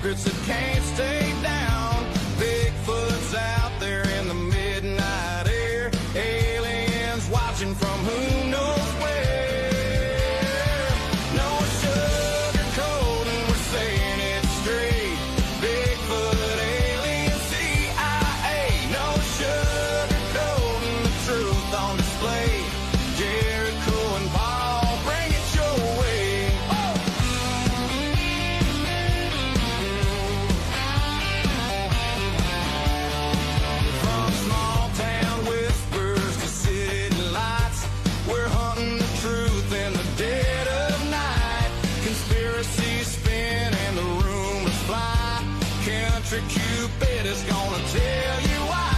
secrets that can't stay down. Bigfoot's out there in the midnight air. Aliens watching from who knows where. No sugarcoating, we're saying it straight. Bigfoot, alien, CIA. No sugarcoating, the truth on display. Jericho and Paul, bring it your way. From small town whispers to city lights, we're hunting the truth in the dead of night. Conspiracies spin and the rumors fly. Country Cupid is gonna tell you why.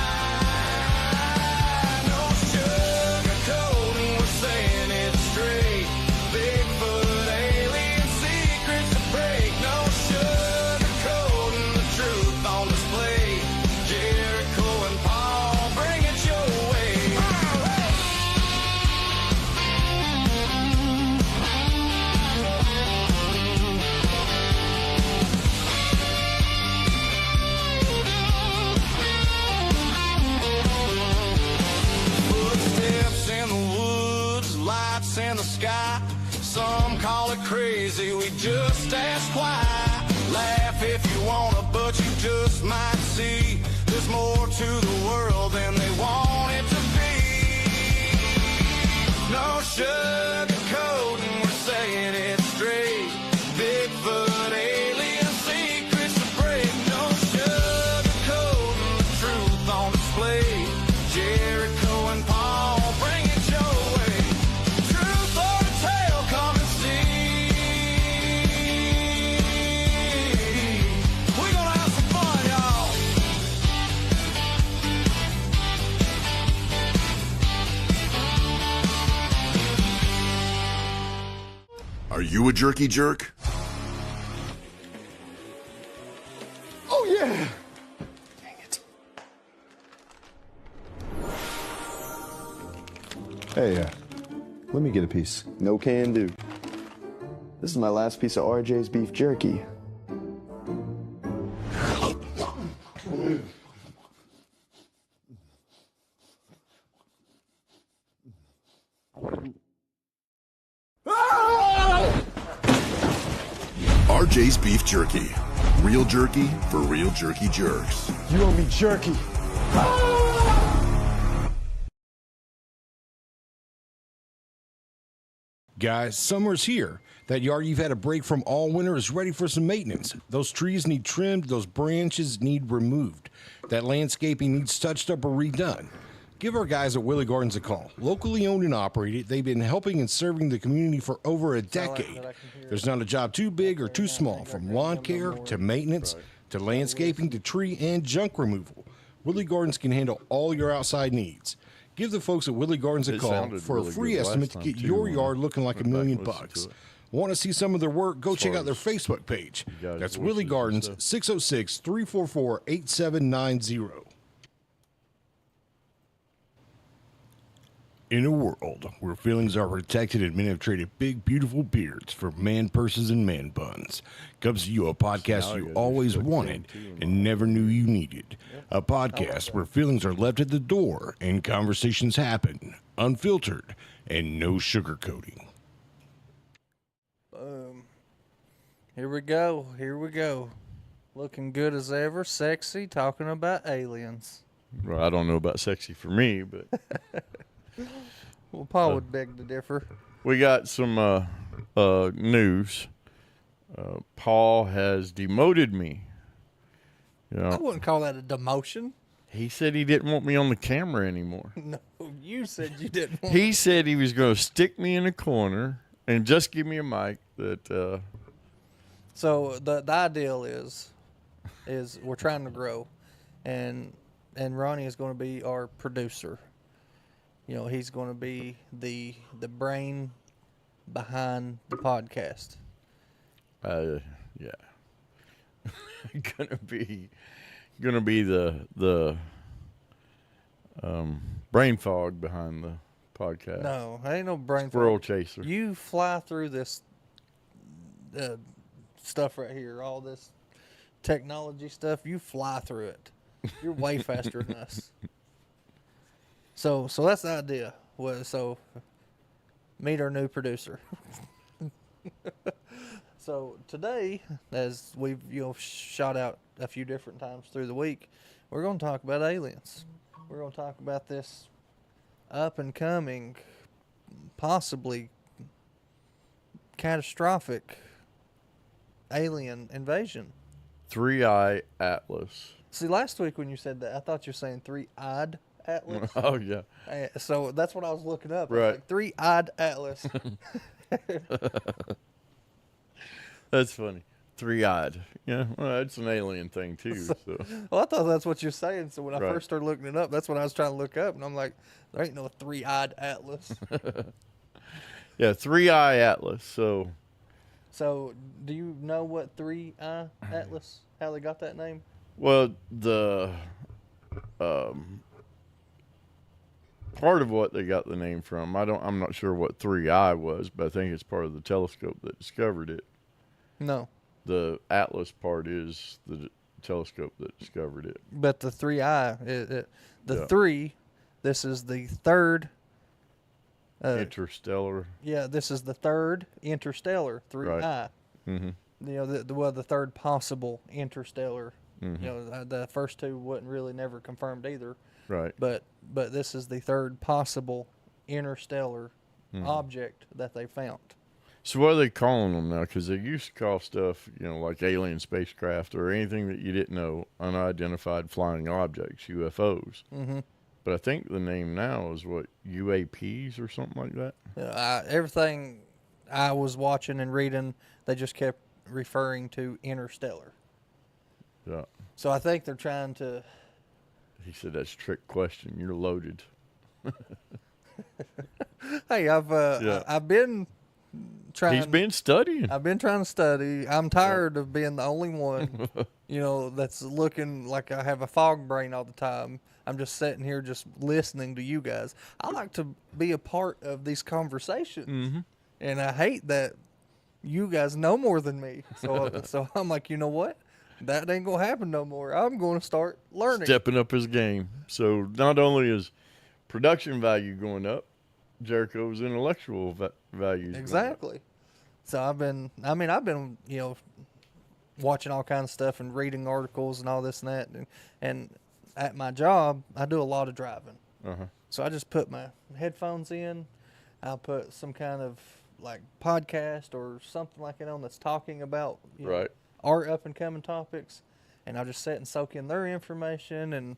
No sugarcoating, we're saying it straight. Bigfoot, alien, secrets to break. No sugarcoating, the truth on display. Jericho and Paul, bring it your way. Footsteps in the woods, lights in the sky. Some call it crazy, we just ask why. Laugh if you wanna, but you just might see there's more to the world than they want it to be. No sugarcoating, we're saying it straight. Bigfoot, alien, secrets to break. No sugarcoating, the truth on display. Jericho and Paul, bring it your way. Truth or a tale, come and see. We're gonna have some fun, y'all. Are you a jerky jerk? Oh, yeah. Dang it. Hey, let me get a piece. No can do. This is my last piece of RJ's beef jerky. RJ's Beef Jerky. Real jerky for real jerky jerks. You owe me jerky. Guys, summer's here. That yard you've had a break from all winter is ready for some maintenance. Those trees need trimmed, those branches need removed. That landscaping needs touched up or redone. Give our guys at Willie Gardens a call. Locally owned and operated, they've been helping and serving the community for over a decade. There's not a job too big or too small, from lawn care to maintenance to landscaping to tree and junk removal. Willie Gardens can handle all your outside needs. Give the folks at Willie Gardens a call for a free estimate to get your yard looking like $1,000,000. Want to see some of their work? Go check out their Facebook page. That's Willie Gardens, 606-344-8790. In a world where feelings are protected and men have traded big, beautiful beards for man purses and man buns, comes to you a podcast you always wanted and never knew you needed. A podcast where feelings are left at the door and conversations happen, unfiltered and no sugarcoating. Here we go. Here we go. Looking good as ever, sexy, talking about aliens. Well, I don't know about sexy for me, but Well, Paul would beg to differ. we got some news. Paul has demoted me. You I know, wouldn't call that a demotion. he said he didn't want me on the camera anymore. No, you said you didn't want He said he was going to stick me in a corner and just give me a mic. That So the ideal is we're trying to grow, and Ronnie is going to be our producer. You know, he's going to be the brain behind the podcast. yeah, gonna be the brain fog behind the podcast. No, ain't no brain Squirrel fog. chaser. You fly through this stuff right here, all this technology stuff, you fly through it. You're way faster than us. So that's the idea. So meet our new producer. So today, as we've shot out a few different times through the week, we're going to talk about aliens. We're going to talk about this up and coming, possibly catastrophic alien invasion. 3-eye Atlas. See, last week when you said that, I thought you were saying 3-eyed Atlas. Oh, yeah. So that's what I was looking up. Right. Like 3-eyed Atlas. That's funny. 3-eyed. Yeah, well, that's an alien thing, too. So. Well, I thought that's what you're saying. So when I Right. first started looking it up, that's what I was trying to look up. And I'm like, there ain't no 3-eyed Atlas. Yeah, 3-eye Atlas. So So do you know what 3-eye Atlas, how they got that name? well, the part of what they got the name from, I'm not sure what 3-eye was, but I think it's part of the telescope that discovered it. No. The Atlas part is the telescope that discovered it. But the 3-eye, the Yeah. 3, this is the third. Interstellar. Yeah, this is the third interstellar 3-eye. Mm-hmm. The third possible interstellar. Mm-hmm. The first two wasn't really never confirmed either. Right. But this is the third possible interstellar Mm-hmm. object that they found. So what are they calling them now? Because they used to call stuff, like alien spacecraft or anything that you didn't know, unidentified flying objects, UFOs. Mm-hmm. But I think the name now is what, UAPs or something like that? Everything I was watching and reading, they just kept referring to interstellar. Yeah. So I think they're trying to. He said that's a trick question. You're loaded. Hey, I've been trying. He's been studying. I've been trying to study. I'm tired of being the only one, that's looking like I have a fog brain all the time. I'm just sitting here just listening to you guys. I like to be a part of these conversations, and I hate that you guys know more than me. So I'm like, you know what? That ain't gonna happen no more. I'm going to start learning. Stepping up his game. So not only is production value going up, Jericho's intellectual values. Exactly. So I've been watching all kinds of stuff and reading articles and all this and that, and at my job I do a lot of driving. Uh-huh. So I just put my headphones in. I'll put some kind of like podcast or something like that on that's talking about Right. our up and coming topics, and I'll just sit and soak in their information and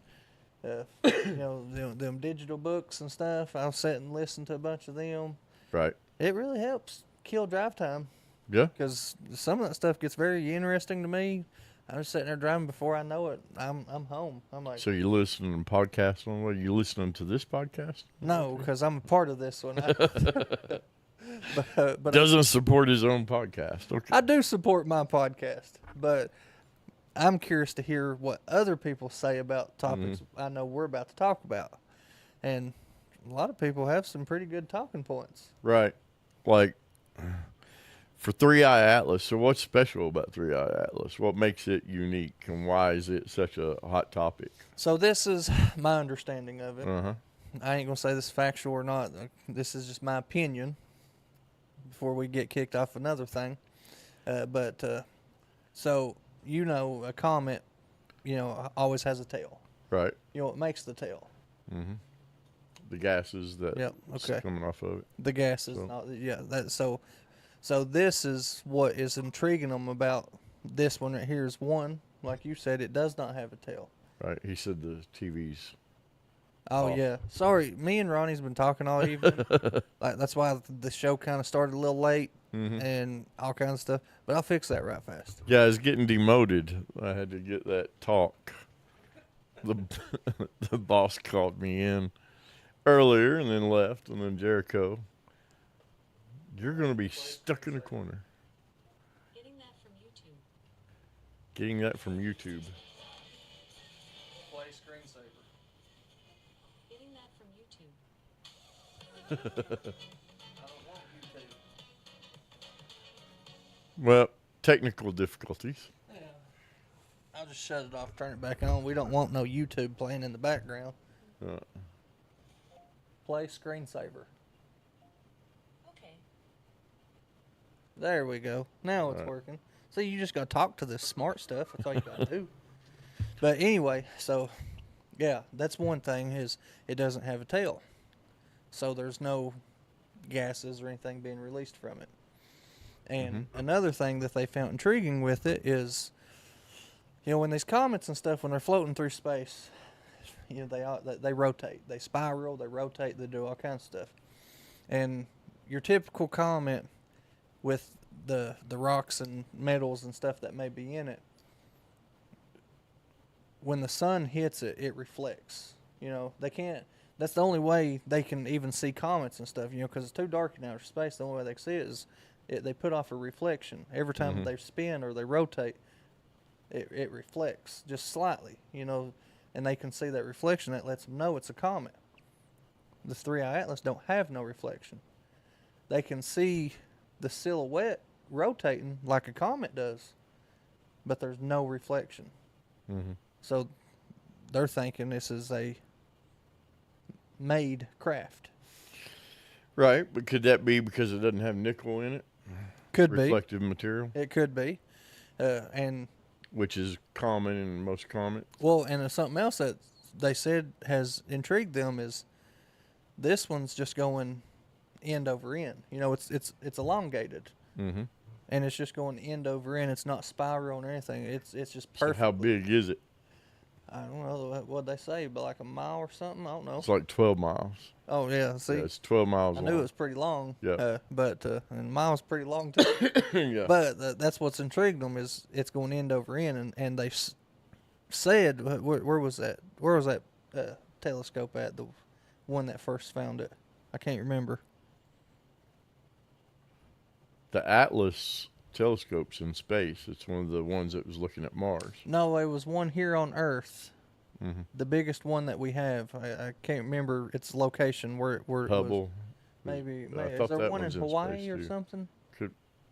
them digital books and stuff. I'll sit and listen to a bunch of them. Right. It really helps kill drive time Yeah. because some of that stuff gets very interesting to me. I'm just sitting there driving. Before I know it, I'm home. I'm like, So you listening to podcasts on the way? You listening to this podcast? no, because I'm a part of this one. But Doesn't support his own podcast. Okay. I do support my podcast, but I'm curious to hear what other people say about topics I know we're about to talk about. And a lot of people have some pretty good talking points. Right. Like for 3-eye Atlas, so what's special about 3-eye Atlas? What makes it unique and why is it such a hot topic? So this is my understanding of it. Uh-huh. I ain't going to say this is factual or not. This is just my opinion before we get kicked off another thing. So, a comet, always has a tail. Right. What makes the tail? The gases that Yep, okay. coming off of it. The gases. So this is what is intriguing them about this one right here is one, like you said, it does not have a tail. Right. He said the TV's. Oh, yeah. Sorry, me and Ronnie's been talking all evening. That's why the show kind of started a little late and all kinds of stuff. But I'll fix that right fast. Yeah, I was getting demoted. I had to get that talk. The boss called me in earlier and then left, and then Jericho. You're going to be stuck in a corner. Getting that from YouTube. Getting that from YouTube. Play screensaver. Getting that from YouTube. I don't want YouTube. Well, technical difficulties. Yeah. I'll just shut it off, turn it back on. We don't want no YouTube playing in the background. Play screensaver. Okay. There we go. Now it's working. See, you just got to talk to this smart stuff. That's all you got to do. But anyway, so, yeah, that's one thing is it doesn't have a tail. So there's no gases or anything being released from it. And another thing that they found intriguing with it is, you know, when these comets and stuff, when they're floating through space, you know, they rotate. They spiral, they rotate, they do all kinds of stuff. And your typical comet with the rocks and metals and stuff that may be in it, when the sun hits it, it reflects. You know, they can't, that's the only way they can even see comets and stuff, you know, because it's too dark in outer space. The only way they can see it is they put off a reflection. Every time they spin or they rotate, it reflects just slightly, you know, and they can see that reflection. That lets them know it's a comet. The 3-eye atlas don't have no reflection. They can see the silhouette rotating like a comet does, but there's no reflection. So they're thinking this is a made craft. Right, but could that be because it doesn't have nickel in it? Could be. Reflective material, It could be. And which is common in most comets. well, and something else that they said has intrigued them is this one's just going end over end. You know, it's elongated, and it's just going end over end. It's not spiraling or anything. It's just So perfect. how big is it? I don't know what they say, but like a mile or something. I don't know. It's like 12 miles. Oh yeah, see, Yeah, it's 12 miles I long. knew it was pretty long. Yeah. But and miles pretty long too. Yeah. But that's what's intrigued them is it's going end over end, and they said where was that? Where was that telescope at? The one that first found it. I can't remember. The Atlas telescope's in space. It's one of the ones that was looking at Mars. No, it was one here on Earth. The biggest one that we have. I can't remember its location where it was. Hubble. Maybe I is thought there that one in one's in Hawaii space, or too. something?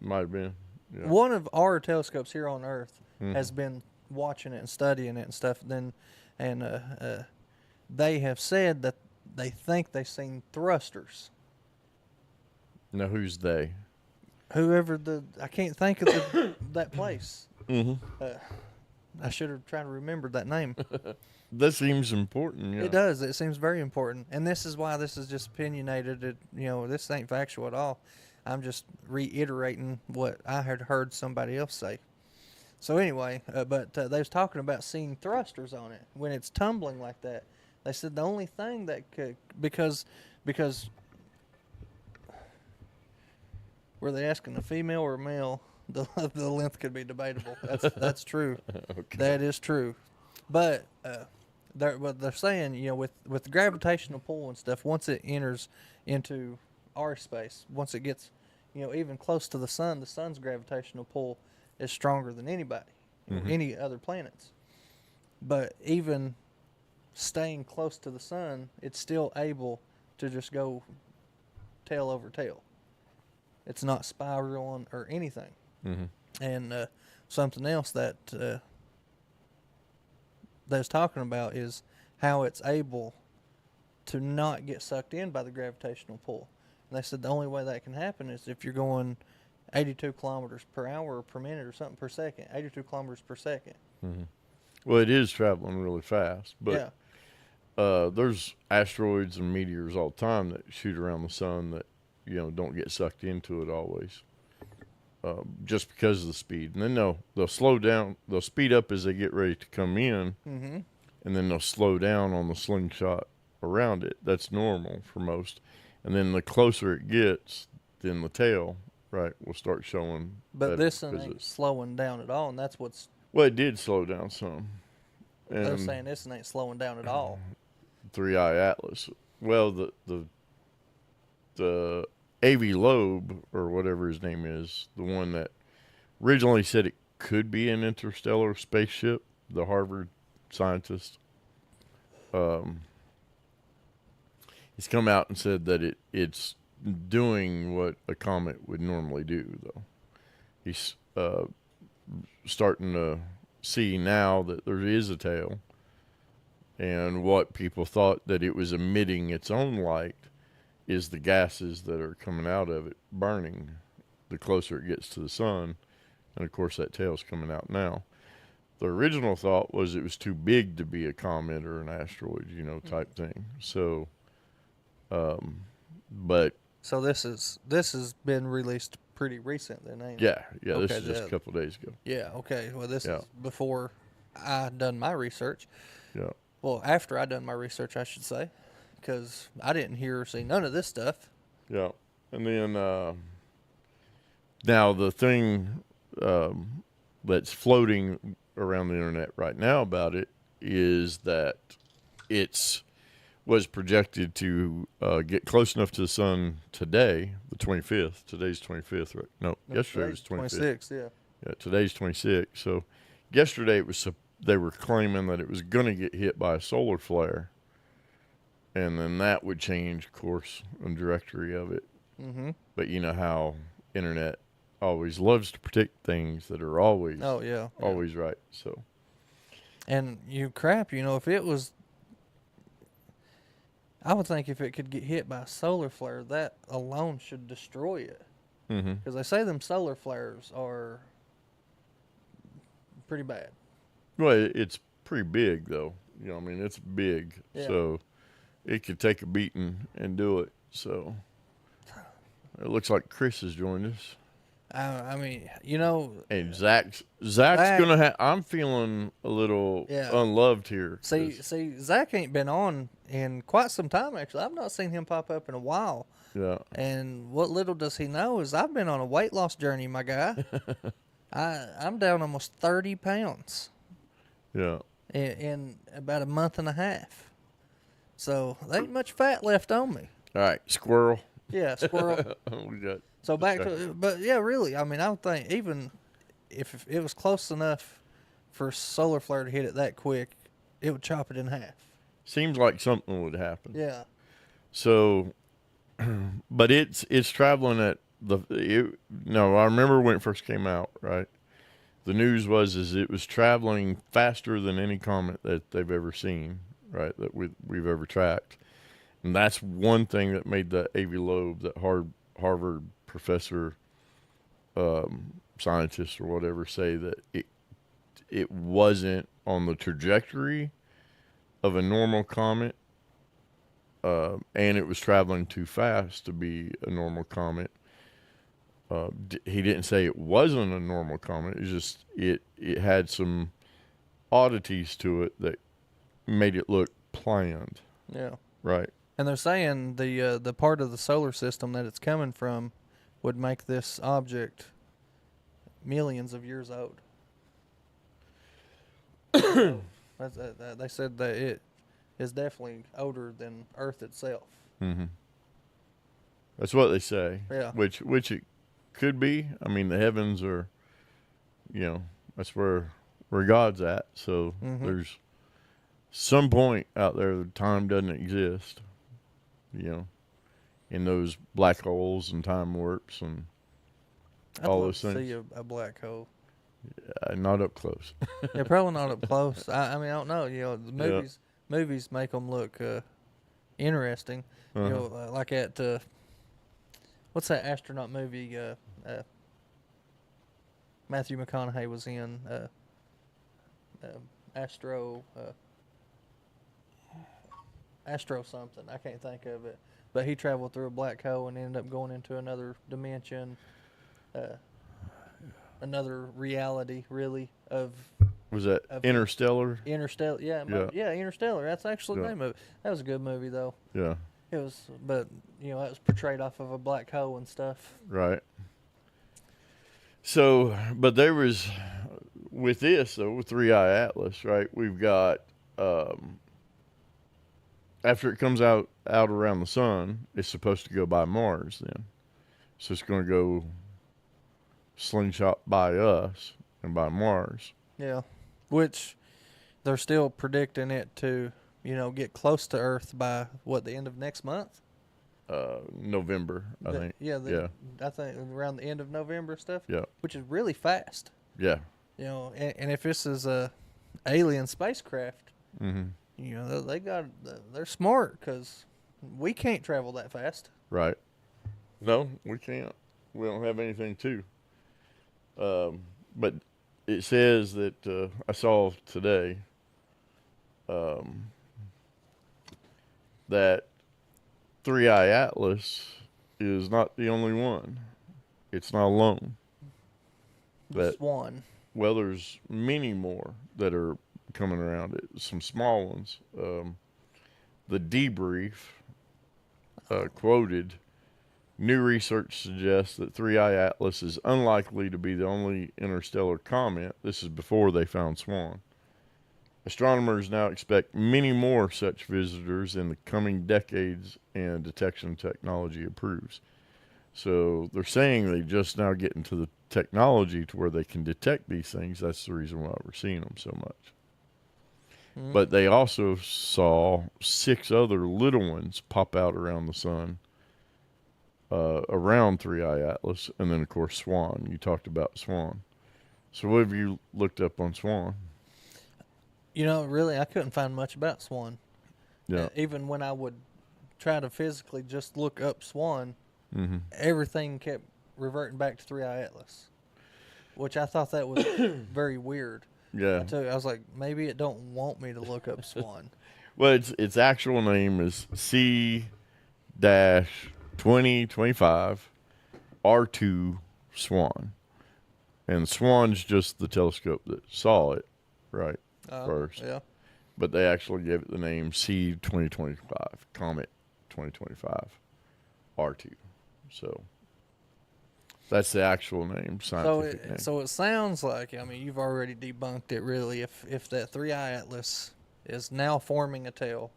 Might have been. Yeah. One of our telescopes here on Earth has been watching it and studying it and stuff. They have said that they think they've seen thrusters. Now, who's they? Whoever I can't think of that place. I should have tried to remember that name. That seems important. Yeah. It does. It seems very important, and this is why this is just opinionated. This ain't factual at all. I'm just reiterating what I had heard somebody else say. So anyway, but they was talking about seeing thrusters on it when it's tumbling like that. They said the only thing that could because were they asking a female or a male? The length could be debatable. That's true. Okay. That is true. But they're saying, with the gravitational pull and stuff, once it enters into our space, once it gets, even close to the sun's gravitational pull is stronger than anybody, any other planets. But even staying close to the sun, it's still able to just go tail over tail. It's not spiraling or anything. And something else that they was talking about is how it's able to not get sucked in by the gravitational pull. And they said the only way that can happen is if you're going 82 kilometers per hour or per minute or something per second, 82 kilometers per second. Well, it is traveling really fast, Yeah. but there's asteroids and meteors all the time that shoot around the sun that don't get sucked into it always, just because of the speed. And then they'll slow down, they'll speed up as they get ready to come in, and then they'll slow down on the slingshot around it. That's normal for most. And then the closer it gets, then the tail, will start showing. But better this one because ain't slowing down at all, and that's what's well, it did slow down some. they're And saying. This one ain't slowing down at all. 3-eye atlas. Well, the Avi Loeb, or whatever his name is, the one that originally said it could be an interstellar spaceship, the Harvard scientist, he's come out and said that it's doing what a comet would normally do, though. He's starting to see now that there is a tail, and what people thought that it was emitting its own light is the gases that are coming out of it burning the closer it gets to the sun. And of course that tail's coming out now. The original thought was it was too big to be a comet or an asteroid, type thing. So, but So this has been released pretty recent then, ain't it? yeah, this Okay, is just a couple of days ago. Yeah, okay. Well, this Yeah. is before I done my research. Yeah. Well, after I done my research, I should say, because I didn't hear or see none of this stuff. Yeah. And then now the thing that's floating around the internet right now about it is that was projected to get close enough to the sun today, the 25th. Today's 25th, right? No, yesterday was 25th. 26, yeah. Yeah, today's 26. So yesterday they were claiming that it was going to get hit by a solar flare, and then that would change course and directory of it. Mm-hmm. But you know how internet always loves to predict things that are always always right. So, and if it was, I would think if it could get hit by a solar flare, that alone should destroy it. mm-hmm. Because they say them solar flares are pretty bad. Well, it's pretty big though. It's big, Yeah. so it could take a beating and do it. So it looks like Chris has joined us. And Zach's gonna have. I'm feeling a little unloved here. See, Zach ain't been on in quite some time. Actually, I've not seen him pop up in a while. Yeah. And what little does he know is I've been on a weight loss journey, my guy. I'm down almost 30 pounds. Yeah. In about a month and a half. So there ain't much fat left on me. All right, squirrel. Yeah, squirrel. We got. So back to, but yeah, really, I would think even if it was close enough for a solar flare to hit it that quick, it would chop it in half. Seems like something would happen. Yeah. So, but it's traveling at I remember when it first came out, right? The news was it was traveling faster than any comet that they've ever seen, right? That we've ever tracked, and that's one thing that made the Avi Loeb, that Harvard professor, scientist or whatever, say that it wasn't on the trajectory of a normal comet, and it was traveling too fast to be a normal comet. He didn't say it wasn't a normal comet. It's just it had some oddities to it that made it look planned. Yeah. Right. And they're saying the part of the solar system that it's coming from would make this object millions of years old. They said that it is definitely older than Earth itself. Mm-hmm. That's what they say. Yeah. Which it could be. The heavens are, that's where God's at. So there's some point out there that time doesn't exist. In those black holes and time warps and all those things. See a black hole. Not up close. Yeah, probably not up close. I don't know. The movies make them look interesting. Like at what's that astronaut movie? Matthew McConaughey was in Astro something. I can't think of it. But he traveled through a black hole and ended up going into another dimension, another reality, really, of... Was that Interstellar? Interstellar, yeah, Interstellar. That's actually the name of it. That was a good movie, though. Yeah. It was, but, that was portrayed off of a black hole and stuff. Right. So, but there was, with this, though, with 3i Atlas, right, we've got... after it comes out around the sun, it's supposed to go by Mars then. So it's going to go slingshot by us and by Mars. Yeah. Which they're still predicting it to, get close to Earth by, the end of next month? November, I think. Yeah. I think around the end of November stuff. Yeah. Which is really fast. Yeah. You know, and if this is a alien spacecraft, Mm-hmm. you know, they're smart because we can't travel that fast. Right. No, we can't. We don't have anything to. But it says that I saw today that Three Eye Atlas is not the only one. It's not alone. That Swan. well, there's many more that are coming around it. Some small ones. The debrief quoted. New research suggests that Three Eye Atlas is unlikely to be the only interstellar comet. This is before they found Swan. Astronomers now expect many more such visitors in the coming decades, and detection technology improves. So they're saying they just now get into the technology to where they can detect these things. That's the reason why we're seeing them so much. But they also saw 6 other little ones pop out around the sun, around Three Eye Atlas, and then, of course, Swan. You talked about Swan. So what have you looked up on Swan? You know, really, I couldn't find much about Swan. Yeah. Even when I would try to physically just look up Swan, everything kept reverting back to Three Eye Atlas, which I thought that was very weird. Yeah. I was like, maybe it don't want me to look up Swan. Well, its actual name is C-2025 R2 Swan. And Swan's just the telescope that saw it, right, first. Yeah. But they actually gave it the name C-2025, Comet 2025 R2. So that's the actual name, scientific name. So it sounds like, I mean, you've already debunked it, really, if that Three Eye Atlas is now forming a tail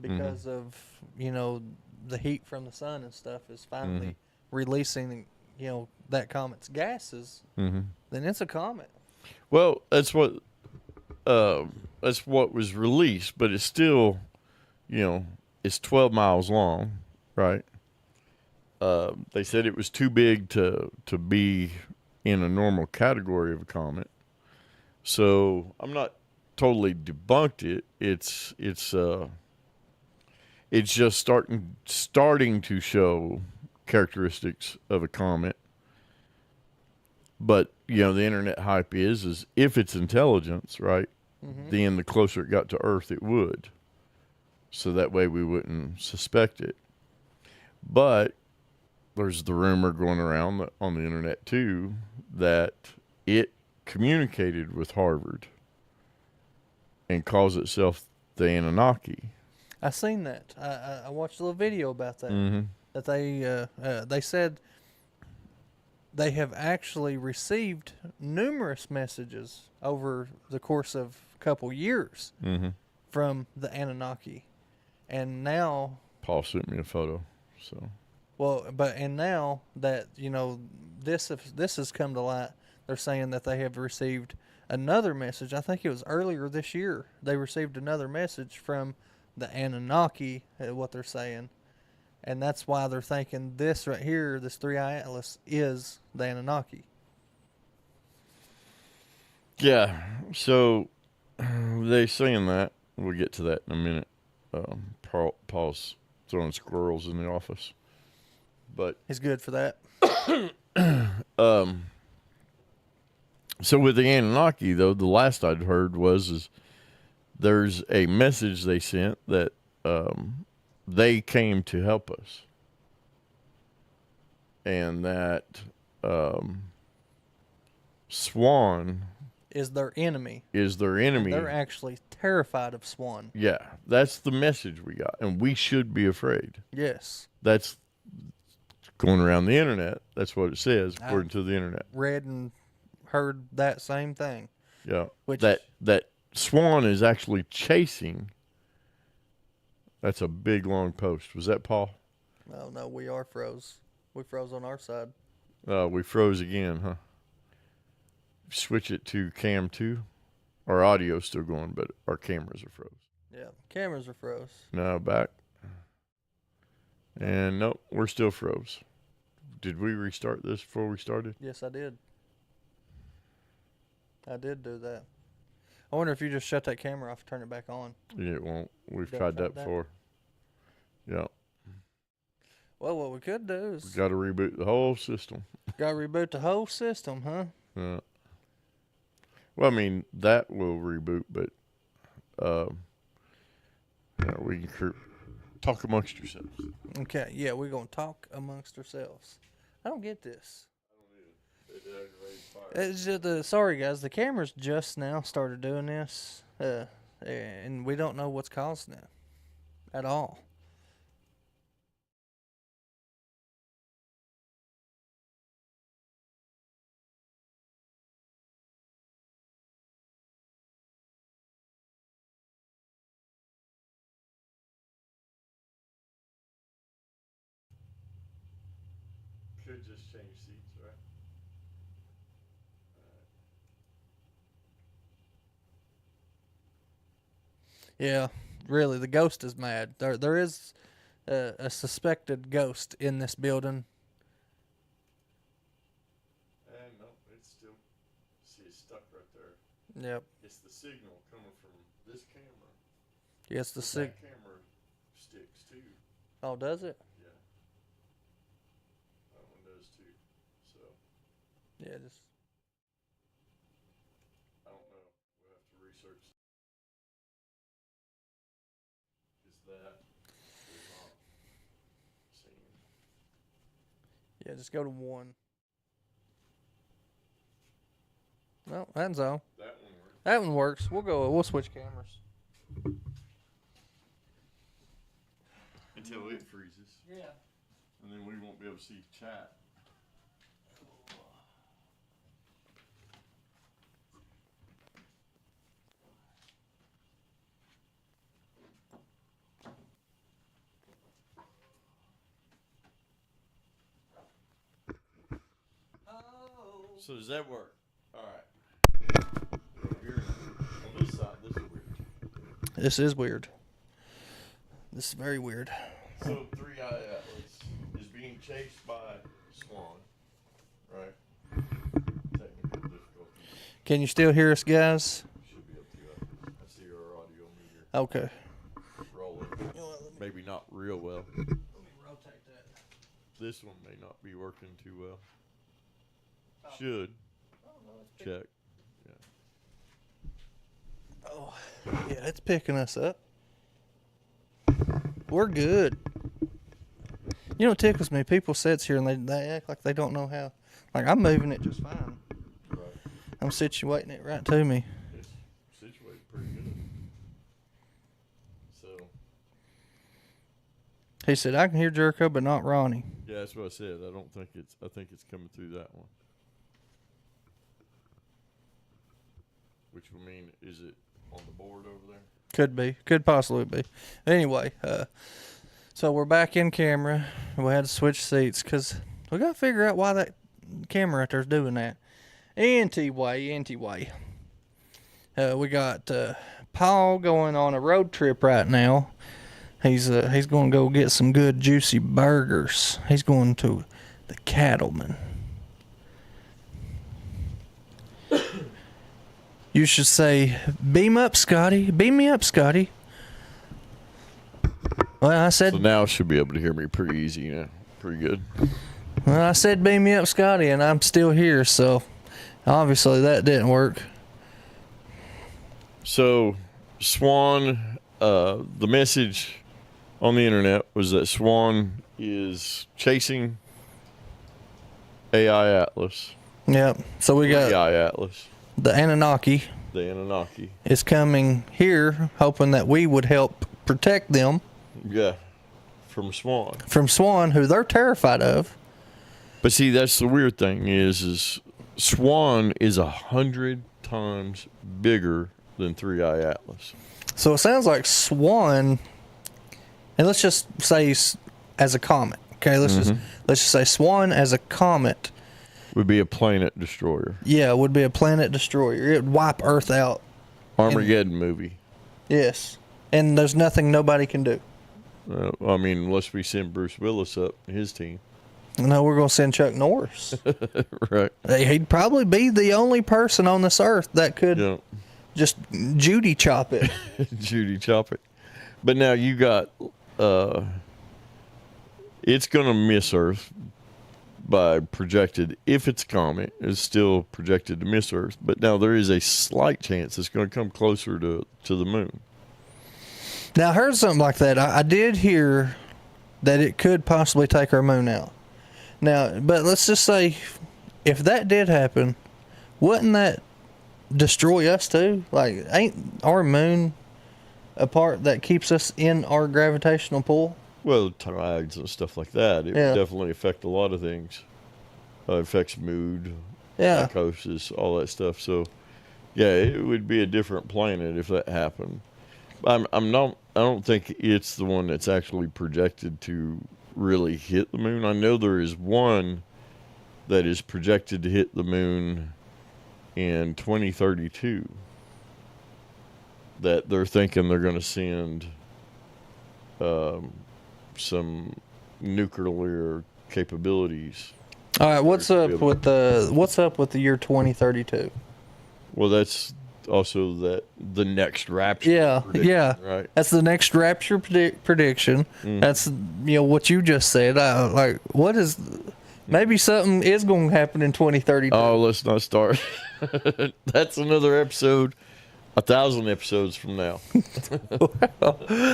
because of, you know, the heat from the sun and stuff is finally releasing, you know, that comet's gases, then it's a comet. Well, that's what was released, but it's still, you know, it's 12 miles long, right? They said it was too big to be in a normal category of a comet. So I'm not totally debunked it. It's just starting to show characteristics of a comet. But, you know, the internet hype is if it's intelligence, right, then the closer it got to Earth, it would. So that way we wouldn't suspect it. But there's the rumor going around on the internet, too, that it communicated with Harvard and calls itself the Anunnaki. I seen that. I watched a little video about that. That they said they have actually received numerous messages over the course of a couple years from the Anunnaki, and now Paul sent me a photo. So and now that, you know, this has come to light, they're saying that they have received another message. I think it was earlier this year. They received another message from the Anunnaki, what they're saying. And that's why they're thinking this right here, this Three Eye Atlas, is the Anunnaki. yeah, so they saying that. We'll get to that in a minute. Paul's throwing squirrels in the office, but He's good for that. so with the Anunnaki, though, the last I'd heard is there's a message they sent that they came to help us, and that Swan Is their enemy. They're actually terrified of Swan. Yeah, that's the message we got, and we should be afraid. Yes. That's going around the internet. That's what it says, according to the internet. Read and heard that same thing. Yeah, Which that Swan is actually chasing. That's a big long post. Was that Paul? Oh no, we are froze. We froze on our side. We froze again, huh? Switch it to cam 2. Our audio's still going, but our cameras are froze. Yeah, cameras are froze. Now back. And nope, we're still froze. Did we restart this before we started? Yes, I did. I did do that. I wonder if you just shut that camera off and turn it back on. Yeah, it won't. We've Don't tried try that that? before. Yeah. Well, what we could do is Got to reboot the whole system. gotta reboot the whole system, huh? Yeah. Well, I mean, that will reboot, but we can talk amongst yourselves. Okay, yeah, we're gonna talk amongst ourselves. I don't get this. It's just sorry guys, the cameras just now started doing this, and we don't know what's causing it at all. Could just change seats, right? Yeah, really, the ghost is mad. There is a suspected ghost in this building. And no, it's still, see, it's stuck right there. Yep. It's the signal coming from this camera. Yes, the That camera sticks too. Oh, does it? Yeah. That one does too. So, Yeah, just. I don't know. We'll have to research. Is that is not seen? Yeah, just go to one. No, that's all. That one works. That one works. We'll switch cameras. Until it freezes. Yeah. And then we won't be able to see chat. So does that work? All right. Here, on this side, this is weird. This is weird. This is very weird. So 3i Atlas is being chased by Swan, right? Technical difficulties. Can you still hear us, guys? Should be up to you. I see our audio meter Okay. rolling. Maybe not real well. Let me rotate that. This one may not be working too well. Should check. Oh, yeah, it's picking us up. We're good. You know what tickles me? People sits here and they act like they don't know how. Like, I'm moving it just fine. Right. I'm situating it right to me. It's situated pretty good. So He said, I can hear Jerko, but not Ronnie. yeah, that's what I said. I think it's coming through that one. Which will mean, is it on the board over there? Could be. Could possibly be. Anyway, so we're back in camera. We had to switch seats because we got to figure out why that camera right there's doing that. Anyway. We got Paul going on a road trip right now. He's going to go get some good juicy burgers. He's going to the Cattleman. You should say, beam up, Scotty. Beam me up, Scotty. Well, I said. So now should be able to hear me pretty easy, you know, pretty good. Well, I said, beam me up, Scotty, and I'm still here. So, obviously, that didn't work. So, Swan, the message on the internet was that Swan is chasing AI Atlas. Yep. So we got AI Atlas, the Anunnaki the Anunnaki. is coming here, hoping that we would help protect them Yeah, from Swan. from Swan, who they're terrified of. But see, that's the weird thing is Swan is 100 times bigger than 3i Atlas. So it sounds like Swan, and let's just say as a comet. Okay, let's just say Swan as a comet. Would be a planet destroyer. Yeah, would be a planet destroyer. It would wipe Earth out. Armageddon movie. Yes, and there's nothing nobody can do. I mean, unless we send Bruce Willis up, his team. No, we're going to send Chuck Norris. Right. He'd probably be the only person on this earth that could Yeah. just Judy chop it. Judy chop it. But now you got it's going to miss Earth by projected. If it's a comet, it's still projected to miss Earth. But now there is a slight chance it's going to come closer to the moon. Now, I heard something like that. I did hear that it could possibly take our moon out. Now, but let's just say, if that did happen, wouldn't that destroy us too? Like, ain't our moon a part that keeps us in our gravitational pull? Well, tides and stuff like that. It Yeah. would definitely affect a lot of things. It affects mood, Yeah. psychosis, all that stuff. So, yeah, it would be a different planet if that happened. I don't think it's the one that's actually projected to really hit the moon. I know there is one that is projected to hit the moon in 2032 that they're thinking they're going to send some nuclear capabilities. All right, what's up with the year 2032? Well, that's also the next rapture. Yeah, prediction, yeah. Right. That's the next rapture prediction. That's what you just said. Like, what is? Maybe something is going to happen in 2032. Oh, let's not start. That's another episode. 1,000 episodes from now.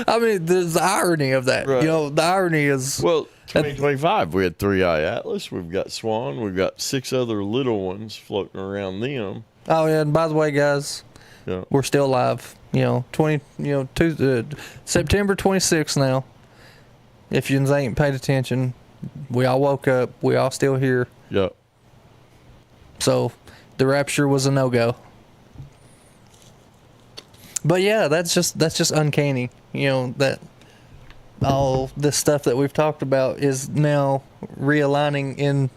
I mean, there's the irony of that. Right. The irony is. Well, 2025, we had 3-Eye Atlas. We've got Swan. We've got 6 other little ones floating around them. Oh yeah, and by the way, guys, Yeah. we're still live. September 26th now. If you ain't paid attention, we all woke up. We all still here. Yeah. So the rapture was a no-go. But yeah, that's just uncanny. That all this stuff that we've talked about is now realigning in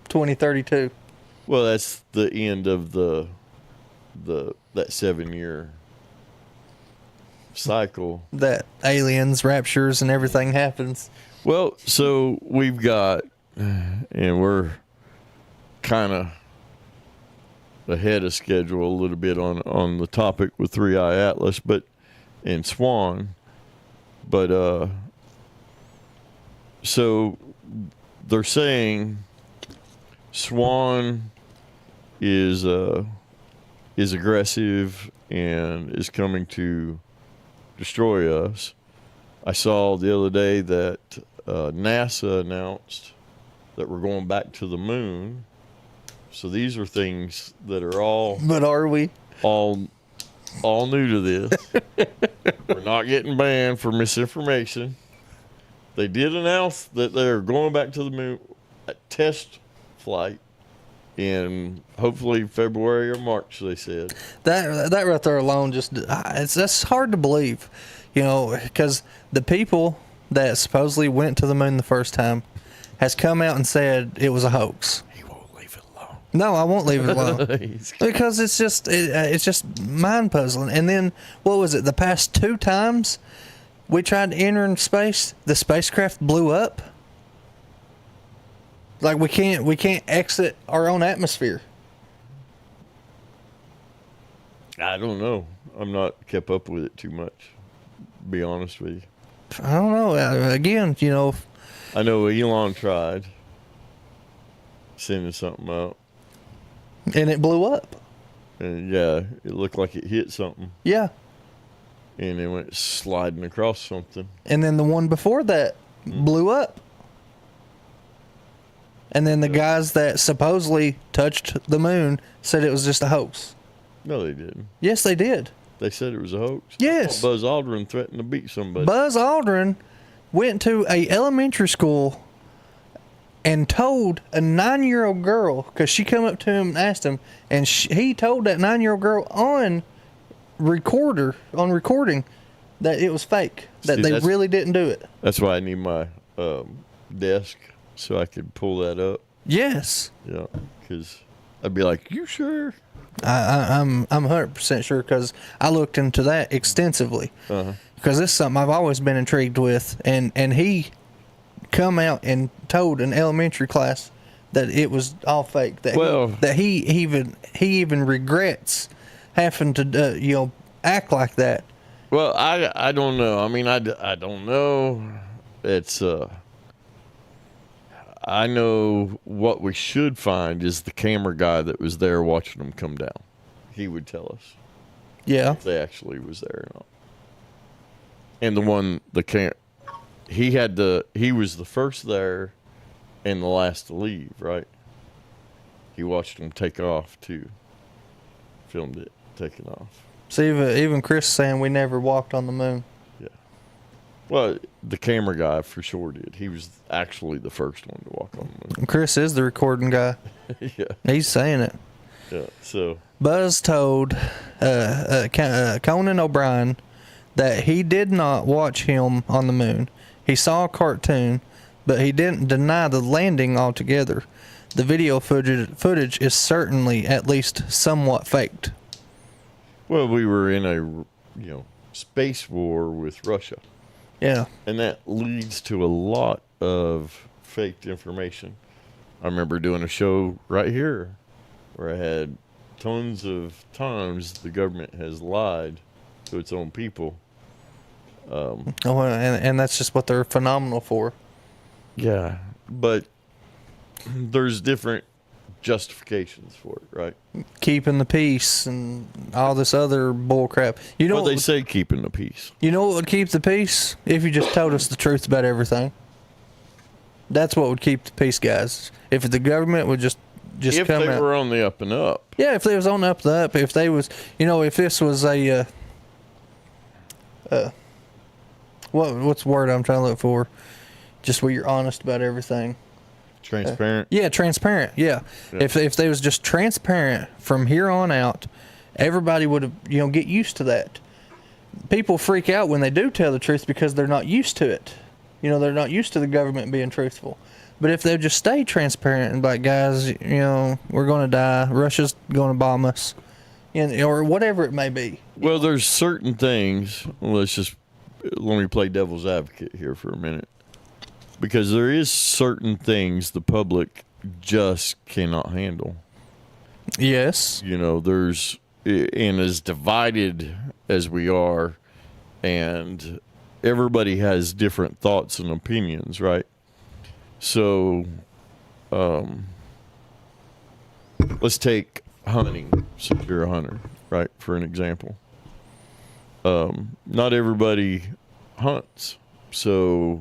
2032. Well, that's the end of that 7-year cycle. That aliens, raptures, and everything happens. Well, so we've got, and we're kind of ahead of schedule a little bit on the topic with 3-Eye Atlas, and Swan, but so they're saying Swan is aggressive and is coming to destroy us. I saw the other day that NASA announced that we're going back to the moon. So these are things that are all But are we? all new to this. We're not getting banned for misinformation. They did announce that they're going back to the moon, a test flight, in hopefully February or March, they said. That right there alone that's hard to believe, because the people that supposedly went to the moon the first time has come out and said it was a hoax. He won't leave it alone. No, I won't leave it alone because it's just mind puzzling. And then what was it? The past 2 times we tried to enter in space, the spacecraft blew up. Like we can't exit our own atmosphere. I don't know. I'm not kept up with it too much, to be honest with you. I don't know. Again, I know Elon tried sending something out, and it blew up. and yeah, it looked like it hit something, Yeah. and it went sliding across something. And then the one before that blew up. And then the guys that supposedly touched the moon said it was just a hoax. No, they didn't. Yes, they did. They said it was a hoax. Yes. Buzz Aldrin threatened to beat somebody. Buzz Aldrin went to a elementary school and told a 9-year-old girl, because she come up to him and asked him, and he told that 9-year-old girl on recording that it was fake, that See, they that's- really didn't do it. That's why I need my desk so I could pull that up. Yes. Yeah, because I'd be like, "You sure?" I'm 100% sure, because I looked into that extensively. Uh-huh. Because this is something I've always been intrigued with, and he come out and told an elementary class that it was all fake. That he even regrets having to act like that. Well, I don't know. I mean, I don't know. It's I know what we should find is the camera guy that was there watching them come down. He would tell us. Yeah. If they actually was there or not. And he was the first there and the last to leave, right? He watched them take off too. Filmed it taking off. See, even Chris saying we never walked on the moon. Yeah. Well, the camera guy for sure did. He was actually the first one to walk on the moon. Chris is the recording guy. Yeah. He's saying it. Yeah. So Buzz told Conan O'Brien that he did not watch him on the moon. He saw a cartoon, but he didn't deny the landing altogether. The video footage is certainly at least somewhat faked. well, we were in a space war with Russia. Yeah. And that leads to a lot of faked information. I remember doing a show right here where I had tons of times the government has lied to its own people. And that's just what they're phenomenal for. Yeah, but there's different justifications for it, right? Keeping the peace and all this other bull crap. You know Well, what they say keeping the peace. You know what would keep the peace? If you just told us the truth about everything. That's what would keep the peace, guys. If the government would just If come they out. were on the up and up. Yeah, if they was on the up, if they was, if this was a, what's the word I'm trying to look for? Just where you're honest about everything. Transparent. Yeah, transparent. Yeah. If they was just transparent from here on out, everybody would have, get used to that. People freak out when they do tell the truth because they're not used to it. They're not used to the government being truthful. But if they just stay transparent and like, guys, we're going to die, Russia's going to bomb us, or whatever it may be. Well, there's certain things. Let me play devil's advocate here for a minute. Because there is certain things the public just cannot handle. Yes. There's, and as divided as we are, and everybody has different thoughts and opinions, right? So, let's take hunting, since you're a hunter, right, for an example. Not everybody hunts, so,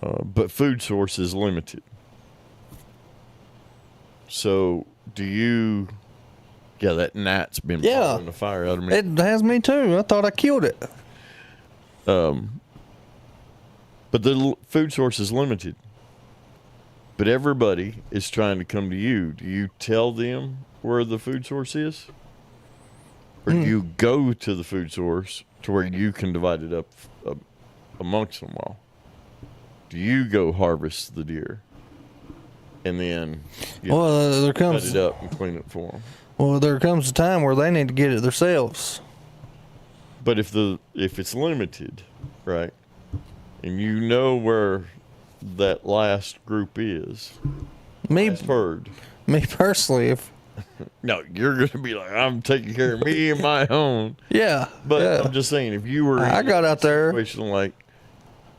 but food source is limited. So, that gnat's been blowing the fire out of me. It has me too. I thought I killed it. But the food source is limited. But everybody is trying to come to you. Do you tell them where the food source is? Or do you go to the food source to where you can divide it up amongst them all? Do you go harvest the deer? And then cut it up and clean it for them? Well, there comes a time where they need to get it themselves. But if it's limited, right, and where that last group is, last herd. Me personally, No, you're going to be like, I'm taking care of me and my own. Yeah. But I'm just saying, if you were I got out there. Situation like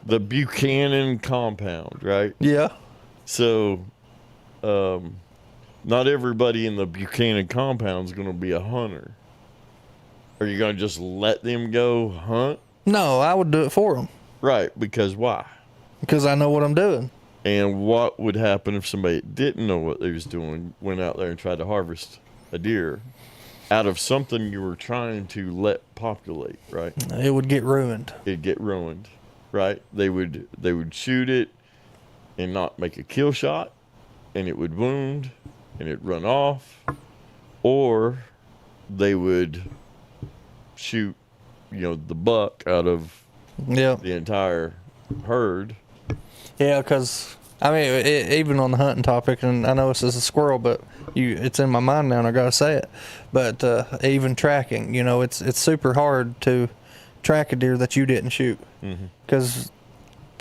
the Buchanan compound, right? Yeah. So, not everybody in the Buchanan compound is going to be a hunter. Are you going to just let them go hunt? No, I would do it for them. Right, because why? Because I know what I'm doing. And what would happen if somebody that didn't know what they was doing went out there and tried to harvest a deer out of something you were trying to let populate, right? It would get ruined. It'd get ruined, right? They would shoot it and not make a kill shot, and it would wound and it'd run off, or they would shoot, the buck out of the entire herd. Yeah, because, even on the hunting topic, and I know this is a squirrel, but it's in my mind now and I got to say it. But even tracking, it's super hard to track a deer that you didn't shoot. Because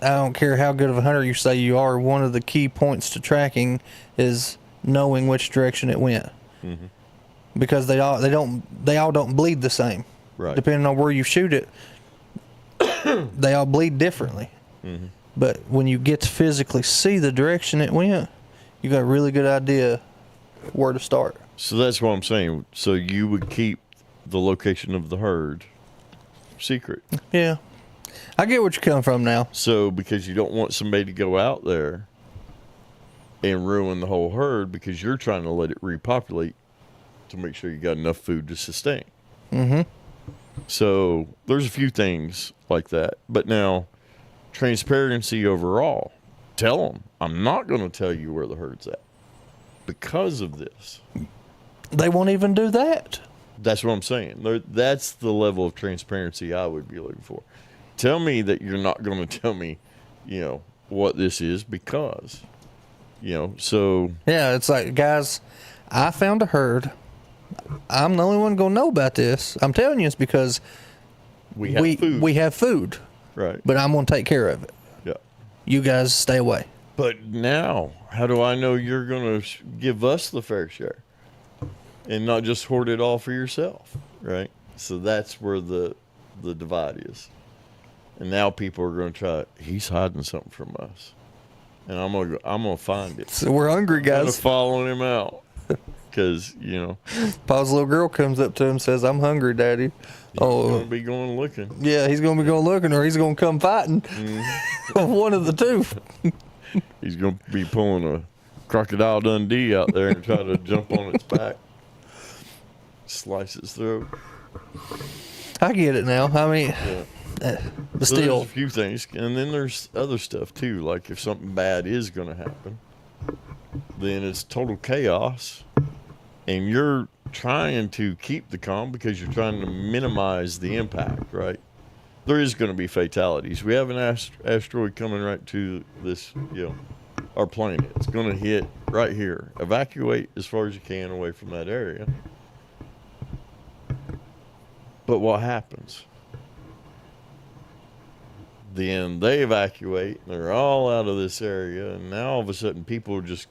I don't care how good of a hunter you say you are. One of the key points to tracking is knowing which direction it went, because they all don't bleed the same. Right. Depending on where you shoot it, they all bleed differently. But when you get to physically see the direction it went, you got a really good idea where to start. So that's what I'm saying. So you would keep the location of the herd secret. Yeah, I get what you're coming from now. So because you don't want somebody to go out there and ruin the whole herd because you're trying to let it repopulate to make sure you got enough food to sustain. So there's a few things like that. But now, transparency overall. Tell them, I'm not going to tell you where the herd's at because of this. They won't even do that. That's what I'm saying. That's the level of transparency I would be looking for. Tell me that you're not going to tell me, what this is because, so. Yeah, it's like, guys, I found a herd. I'm the only one going to know about this. I'm telling you it's because we have food. We have food. Right. But I'm going to take care of it. Yeah. You guys stay away. But now, how do I know you're going to give us the fair share and not just hoard it all for yourself, right? So that's where the divide is. And now people are going to try, he's hiding something from us. And I'm going to find it. So we're hungry, I'm going guys. to follow him out because, Pa's little girl comes up to him and says, I'm hungry, Daddy. he's going to be going looking. Yeah, he's going to be going looking, or he's going to come fighting. One of the two. He's going to be pulling a Crocodile Dundee out there and try to jump on its back, slice its throat. I get it now. I mean, but So still. there's a few things, and then there's other stuff too. Like if something bad is going to happen, then it's total chaos, and you're trying to keep the calm because you're trying to minimize the impact, right? There is going to be fatalities. We have an asteroid coming right to this, our planet. It's going to hit right here. Evacuate as far as you can away from that area. But what happens? Then they evacuate. They're all out of this area, and now all of a sudden people are just,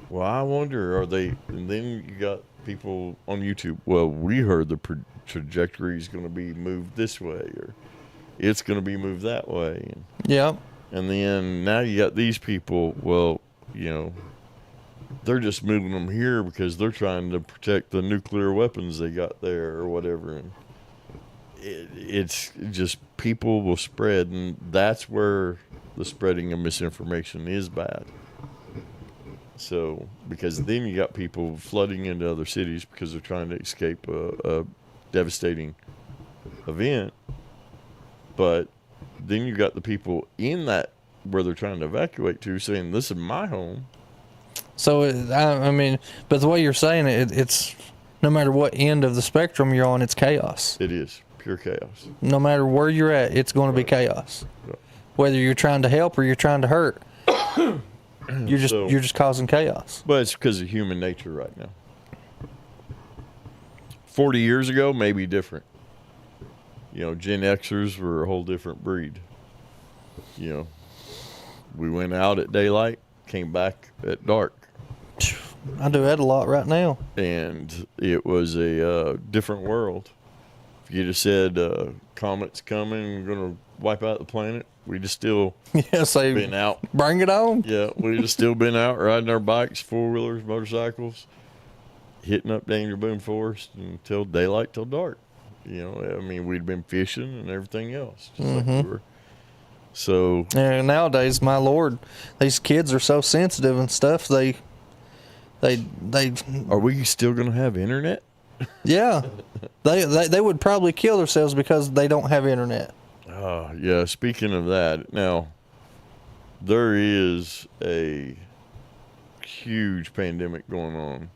well, I wonder, are they? And then you got people on YouTube. Well, we heard the trajectory is going to be moved this way, or it's going to be moved that way. Yeah. And then now you got these people. Well, they're just moving them here because they're trying to protect the nuclear weapons they got there or whatever. And it's just people will spread, and that's where the spreading of misinformation is bad. So, because then you got people flooding into other cities because they're trying to escape a devastating event. But then you got the people in that where they're trying to evacuate to saying, this is my home. So, I mean, but the way you're saying it, it's no matter what end of the spectrum you're on, it's chaos. It is pure chaos. No matter where you're at, it's going to be chaos. Right. Whether you're trying to help or you're trying to hurt, you're just causing chaos. But it's because of human nature right now. 40 years ago, maybe different. Gen Xers were a whole different breed. We went out at daylight, came back at dark. I do that a lot right now. And it was a different world. If you'd have said, Comet's coming, we're going to wipe out the planet, we'd have still been out. Bring it on. Yeah, we'd have still been out riding our bikes, four-wheelers, motorcycles, hitting up Danger Boom Forest until daylight, till dark. We'd been fishing and everything else. Just like we were. So. And nowadays, my Lord, these kids are so sensitive and stuff. They. Are we still going to have internet? Yeah, they would probably kill themselves because they don't have internet. Oh, yeah. Speaking of that, now there is a huge pandemic going on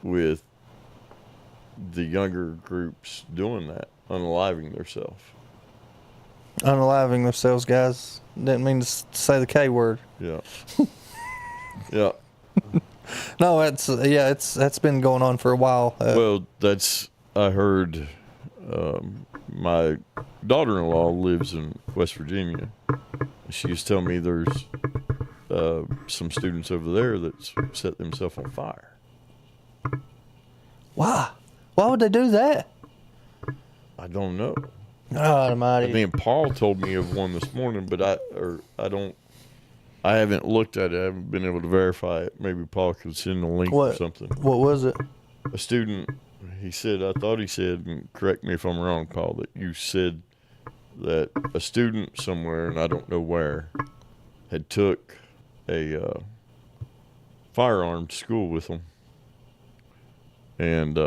with the younger groups doing that, unaliving themselves. Unaliving themselves, guys. Didn't mean to say the K word. Yeah. Yeah. No, that's been going on for a while. Well, I heard my daughter-in-law lives in West Virginia, She was telling me there's some students over there that's set themselves on fire. Why? Why would they do that? I don't know. God almighty. And then Paul told me of one this morning, but I haven't looked at it. I haven't been able to verify it. Maybe Paul could send a link or something. What was it? A student, I thought he said, and correct me if I'm wrong, Paul, that you said that a student somewhere, and I don't know where, had took a firearm to school with them. And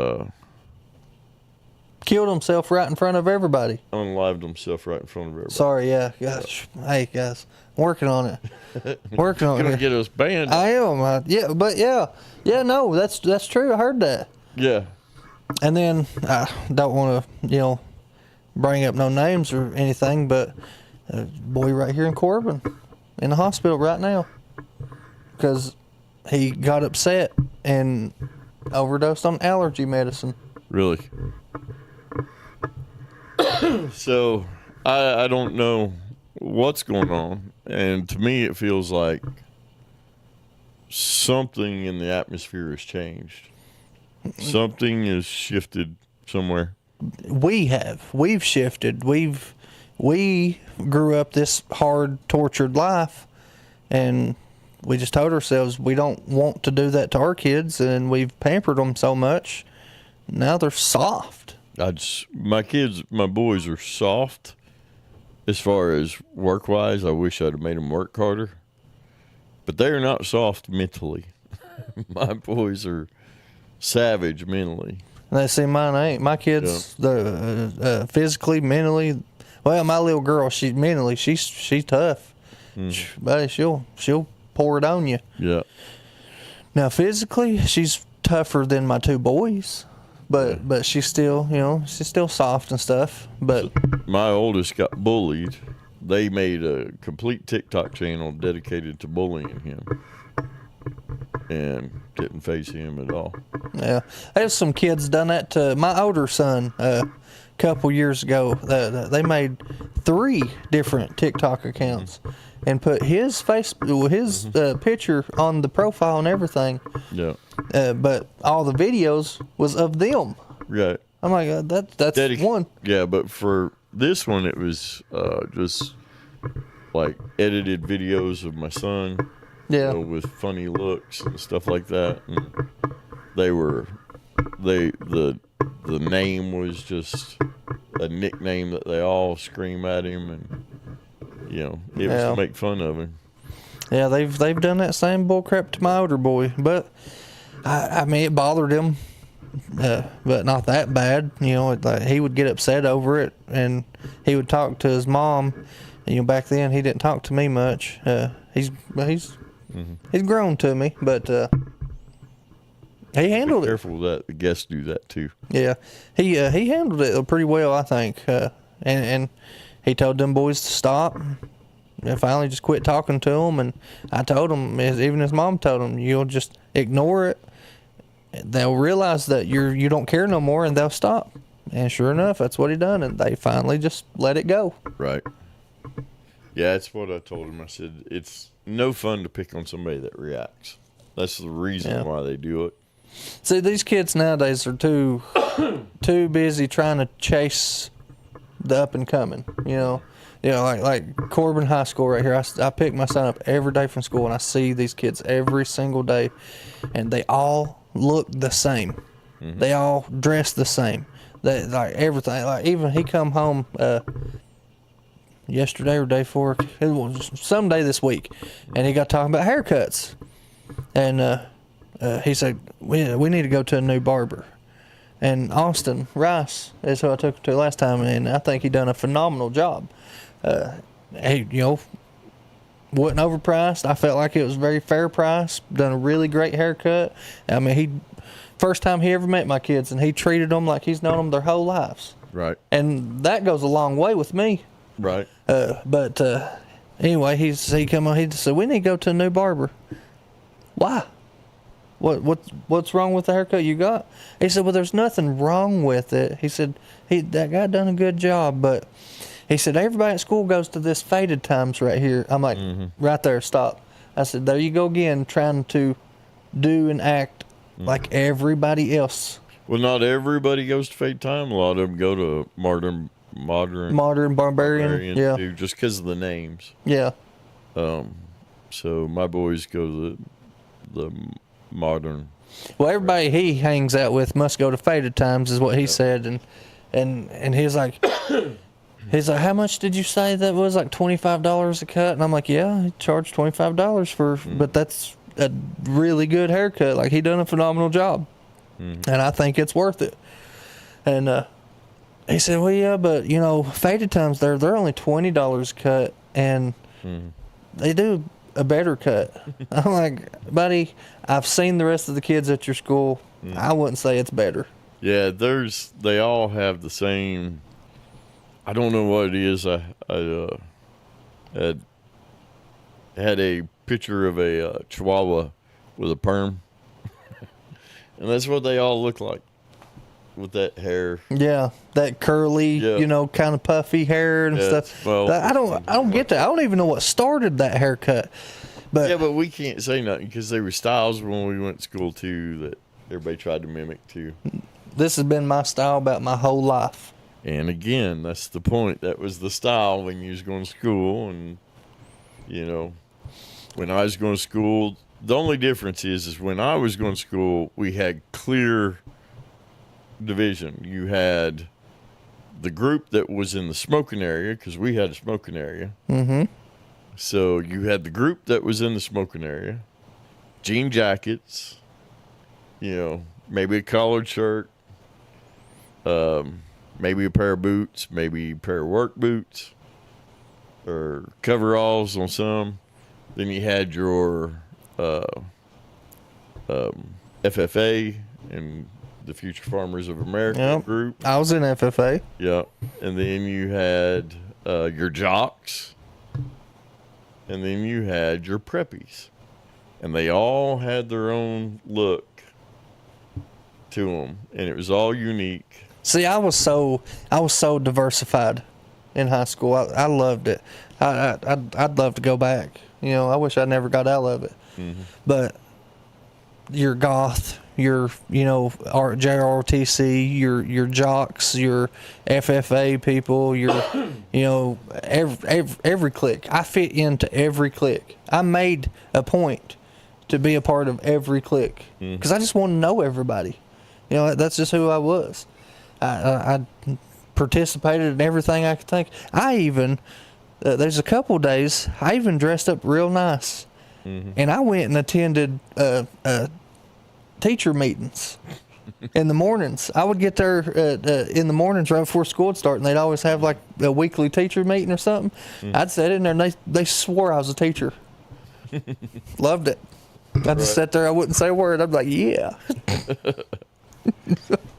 Killed himself right in front of everybody. unlived himself right in front of everybody. Sorry, yeah. Gosh. Hey, guys. Working on it. Working on Gonna it. get us banned. I am. Yeah, but yeah. Yeah, no, that's true. I heard that. Yeah. And then I don't want to, bring up no names or anything, but a boy right here in Corbin in the hospital right now because he got upset and overdosed on allergy medicine. Really? So, I don't know what's going on. And to me, it feels like something in the atmosphere has changed. Something has shifted somewhere. We've shifted. We grew up this hard, tortured life, and we just told ourselves we don't want to do that to our kids, and we've pampered them so much. Now they're soft. My boys are soft as far as work-wise. I wish I'd have made them work harder. But they're not soft mentally. My boys are savage mentally. They see mine ain't. My kids, physically, mentally. Well, my little girl, she's tough. Buddy, she'll pour it on you. Yeah. Now physically, she's tougher than my two boys, but she's still, she's still soft and stuff. But my oldest got bullied. They made a complete TikTok channel dedicated to bullying him, and didn't face him at all. yeah, there's some kids done that to my older son a couple years ago. They made 3 different TikTok accounts and put his picture on the profile and everything. Yeah. But all the videos was of them. Right. I'm like, that's one. Yeah, but for this one, it was just like edited videos of my son. Yeah. With funny looks and stuff like that. And the name was just a nickname that they all scream at him, and it was to make fun of him. Yeah, they've done that same bull crap to my older boy, but I mean it bothered him, but not that bad. Like he would get upset over it, and he would talk to his mom. And, back then he didn't talk to me much. He's grown to me, but he handled it. Careful that the guests do that too. Yeah, he handled it pretty well, I think. And he told them boys to stop. And finally, just quit talking to them. And I told him, even his mom told him, you'll just ignore it. They'll realize that you don't care no more, and they'll stop. And sure enough, that's what he done, and they finally just let it go. Right. Yeah, that's what I told him. I said, it's no fun to pick on somebody that reacts. That's the reason why they do it. See, these kids nowadays are too busy trying to chase the up and coming. Like Corbin High School right here. I pick my son up every day from school, and I see these kids every single day, and they all look the same. Mm-hmm. They all dress the same. They like everything. Like even he come home yesterday or day before, it was someday this week, and he got talking about haircuts, and he said we need to go to a new barber. And Austin Rice is who I took him to last time, and I think he done a phenomenal job. He wasn't overpriced. I felt like it was very fair price. Done a really great haircut. I mean, first time he ever met my kids, and he treated them like he's known them their whole lives. Right. And that goes a long way with me. Right. But anyway, he come on. He said we need to go to a new barber. Why? What's wrong with the haircut you got? He said, well, there's nothing wrong with it. He said that guy done a good job, but He said, everybody at school goes to this Faded Times right here. I'm like, right there, stop. I said, there you go again, trying to do and act like everybody else. Well, not everybody goes to Fade Time. A lot of them go to modern Barbarian. Yeah. too, just because of the names. Yeah. So my boys go to the modern. Well, everybody he hangs out with must go to Faded Times, is what he said, and he's like, how much did you say that was? Like $25 a cut? And I'm like, yeah, he charged $25 for, but that's a really good haircut. Like, he done a phenomenal job, and I think it's worth it. And he said, well, yeah, but Faded Times they're only $20 a cut, and they do a better cut. I'm like, buddy, I've seen the rest of the kids at your school. I wouldn't say it's better. Yeah, they all have the same. I don't know what it is. I had a picture of a Chihuahua with a perm, and that's what they all look like with that hair. Yeah, that curly, kind of puffy hair and stuff. Well, I don't get that. I don't even know what started that haircut. But yeah, but we can't say nothing because there were styles when we went to school too that everybody tried to mimic too. This has been my style about my whole life. And again, that's the point. That was the style when you was going to school, and when I was going to school, the only difference is when I was going to school, we had clear division. You had the group that was in the smoking area, because we had a smoking area. Mm-hmm. So you had the group that was in the smoking area, jean jackets, maybe a collared shirt, maybe a pair of boots, maybe a pair of work boots, or coveralls on some. Then you had your FFA and the Future Farmers of America group. I was in FFA. Yeah. And then you had your jocks. And then you had your preppies. And they all had their own look to them. And it was all unique. See, I was so diversified in high school. I loved it. I'd love to go back. I wish I never got out of it. Mm-hmm. But your goth, your JROTC, your jocks, your FFA people, your every clique. I fit into every clique. I made a point to be a part of every clique because I just want to know everybody. That's just who I was. I participated in everything I could think. I even there's a couple days I even dressed up real nice, and I went and attended teacher meetings in the mornings. I would get there in the mornings right before school would start, and they'd always have like a weekly teacher meeting or something. I'd sit in there, and they swore I was a teacher. Loved it. I just sat there. I wouldn't say a word. I'd be like, yeah.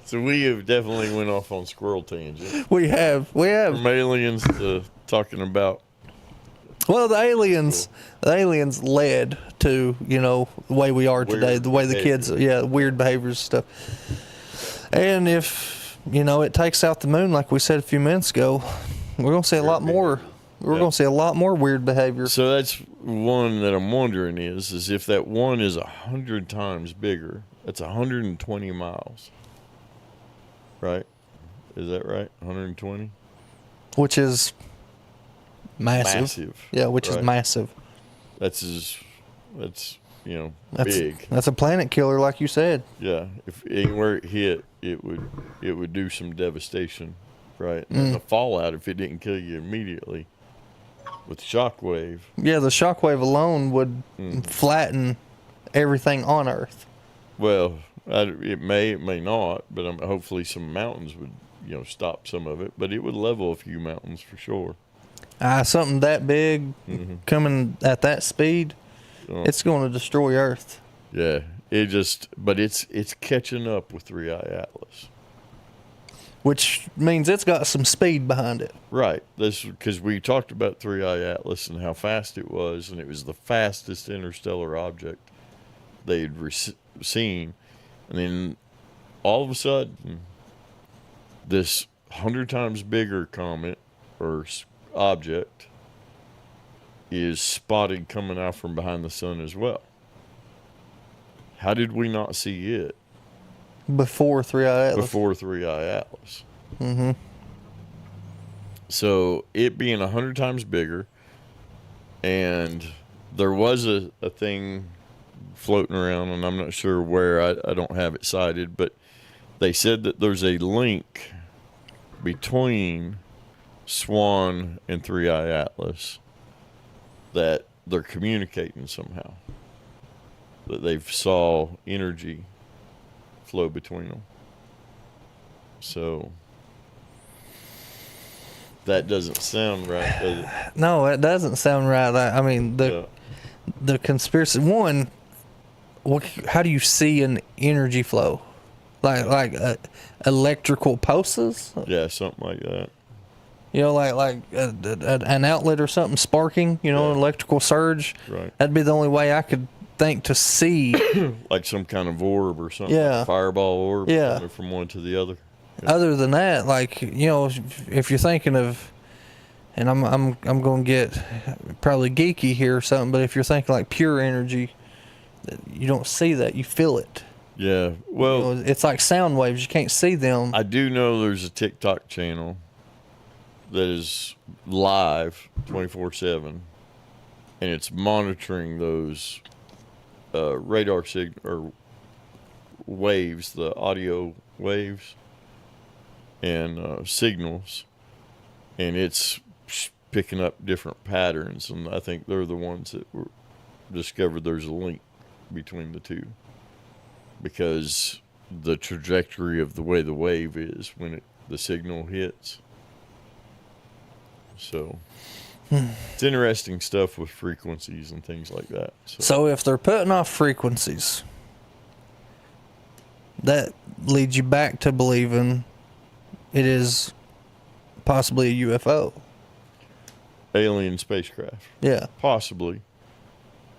So we have definitely went off on squirrel tangent. We have. From aliens to talking about. Well, the aliens led to, the way we are today, the way the kids, weird behaviors and stuff. And if, it takes out the moon, like we said a few minutes ago, we're going to see a lot more. We're going to see a lot more weird behavior. So that's one that I'm wondering is if that one is 100 times bigger, that's 120 miles. Right? Is that right? 120? Which is massive. Yeah, which is massive. That's big. That's a planet killer, like you said. Yeah. If anywhere it hit, it would do some devastation, right? And the fallout, if it didn't kill you immediately, with the shockwave. Yeah, the shockwave alone would flatten everything on Earth. Well, it may not, but hopefully some mountains would, stop some of it. But it would level a few mountains for sure. Something that big coming at that speed, it's going to destroy Earth. Yeah, but it's catching up with 3i Atlas. Which means it's got some speed behind it. Right. This because we talked about 3i Atlas and how fast it was, and it was the fastest interstellar object they'd seen. And then all of a sudden, this 100 times bigger comet, or object is spotted coming out from behind the sun as well. How did we not see it Before 3-Eye Atlas. before 3-Eye Atlas? Mm-hmm. So it being 100 times bigger, and there was a thing floating around, and I'm not sure where, I don't have it cited, but they said that there's a link between Swan and 3-Eye Atlas, that they're communicating somehow, that they've saw energy flow between them. So that doesn't sound right, does it? No, it doesn't sound right. I mean, the conspiracy one. How do you see an energy flow? Like electrical pulses? Yeah, something like that. You know, like an outlet or something sparking. You know, Yeah. an electrical surge. Right. That'd be the only way I could think to see. Like some kind of orb or something. Yeah. Like a fireball orb. Yeah. Coming from one to the other. Other than that, like, you know, if you're thinking of, and I'm going to get probably geeky here or something, but if you're thinking like pure energy, you don't see that, you feel it. Yeah. Well, You know, it's like sound waves, you can't see them. I do know there's a TikTok channel that is live 24/7, and it's monitoring those radar or waves, the audio waves and signals, and it's picking up different patterns, and I think they're the ones that discovered there's a link between the two, because the trajectory of the way the wave is when the signal hits. So it's interesting stuff with frequencies and things like that. So if they're putting off frequencies, that leads you back to believing it is possibly a UFO. Alien spacecraft. Yeah. Possibly.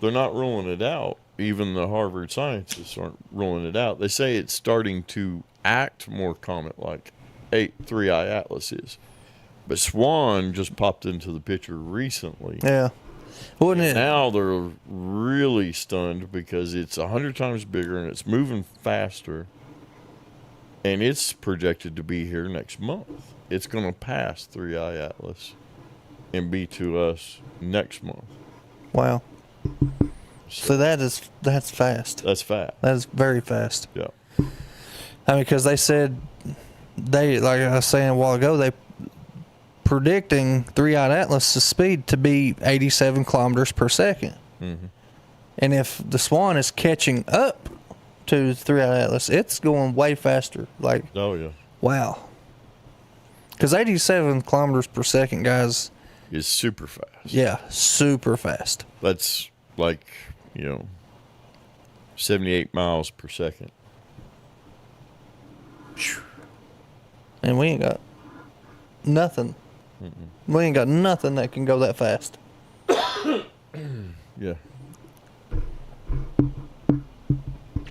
They're not ruling it out. Even the Harvard scientists aren't ruling it out. They say it's starting to act more comet-like. 3-Eye Atlas is. But Swan just popped into the picture recently. Yeah. Wouldn't it? Now they're really stunned because it's 100 times bigger and it's moving faster. And it's projected to be here next month. It's going to pass 3-Eye Atlas and be to us next month. Wow. So that's fast. That's fast. That is very fast. Yeah. I mean, because they said like I was saying a while ago, they predicting 3-Eyed Atlas's speed to be 87 kilometers per second. Mm-hmm. And if the Swan is catching up to 3-Eyed Atlas, it's going way faster. Like, Oh, yeah. wow. Because 87 kilometers per second, guys, It's super fast. yeah, super fast. That's like, 78 miles per second. And we ain't got nothing. We ain't got nothing that can go that fast. Yeah.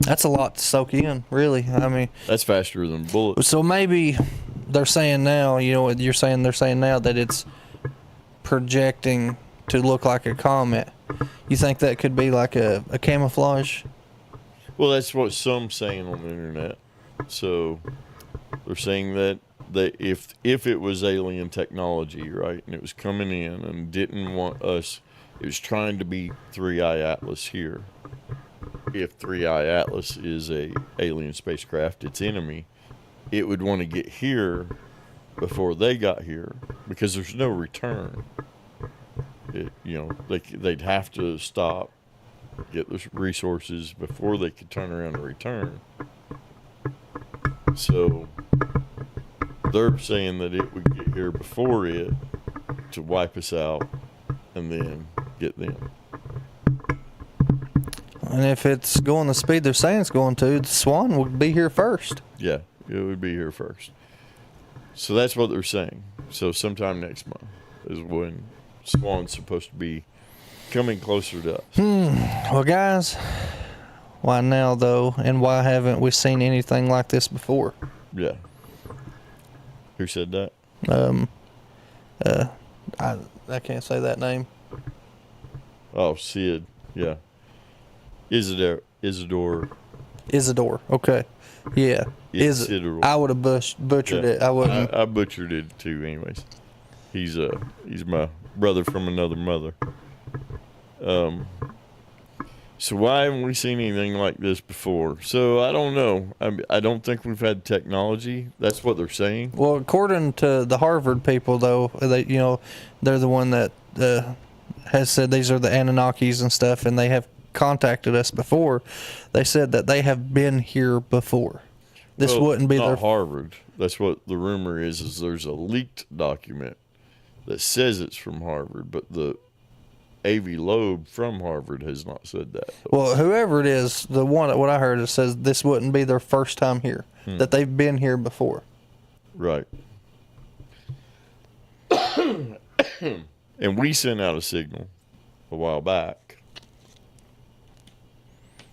That's a lot to soak in, really. I mean, That's faster than bullets. so maybe they're saying now, you know what you're saying, they're saying now that it's projecting to look like a comet. You think that could be like a camouflage? Well, that's what some saying on the internet. So they're saying that if it was alien technology, right, and it was coming in and didn't want us, it was trying to be 3-Eye Atlas here. If 3-Eye Atlas is a alien spacecraft, its enemy, it would want to get here before they got here because there's no return. They'd have to stop, get the resources before they could turn around and return. So they're saying that it would get here before it to wipe us out and then get them. And if it's going the speed they're saying it's going to, the Swan would be here first. Yeah, it would be here first. So that's what they're saying. So sometime next month is when Swan's supposed to be coming closer to us. Well, guys, why now, though? And why haven't we seen anything like this before? Yeah. Who said that? I can't say that name. Oh, Sid. Yeah. Isidore. Okay. Yeah. Isidore. I would have butchered Yeah. it. I wouldn't. I butchered it too. Anyways, he's my brother from another mother. So why haven't we seen anything like this before? So I don't know. I don't think we've had technology. That's what they're saying. Well, according to the Harvard people, though, they're the one that has said these are the Anunnakis and stuff, and they have contacted us before. They said that they have been here before. This wouldn't be not Harvard. That's what the rumor is. Is there's a leaked document that says it's from Harvard, but the A.V. Loeb from Harvard has not said that. Well, whoever it is, the one what I heard it says this wouldn't be their first time here. That they've been here before. Right. And we sent out a signal a while back.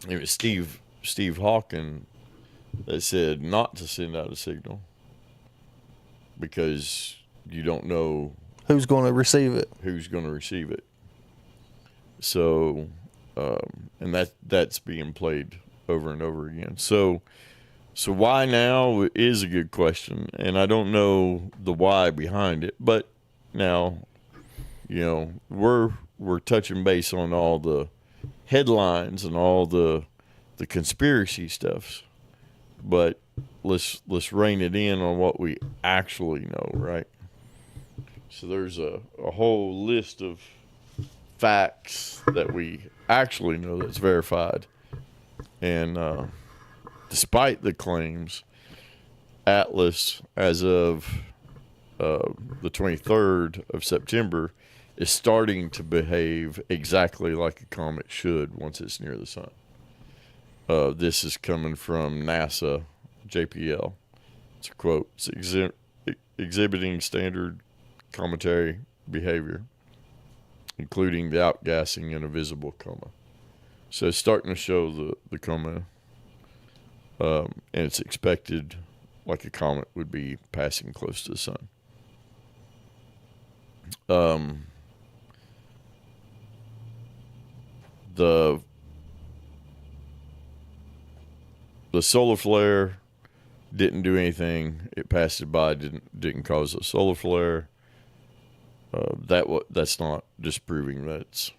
It was Steve Hawking that said not to send out a signal because you don't know Who's going to receive it? So, and that's being played over and over again. So why now is a good question, and I don't know the why behind it. But now, we're touching base on all the headlines and all the conspiracy stuff, but let's rein it in on what we actually know, right? So there's a whole list of facts that we actually know that's verified. And despite the claims, Atlas, as of the 23rd of September, is starting to behave exactly like a comet should once it's near the sun. This is coming from NASA, JPL. It's a quote. It's exhibiting standard cometary behavior, including the outgassing in a visible coma. So it's starting to show the coma, and it's expected like a comet would be passing close to the sun. The solar flare didn't do anything. It passed it by. Didn't cause a solar flare. That's not disproving that it's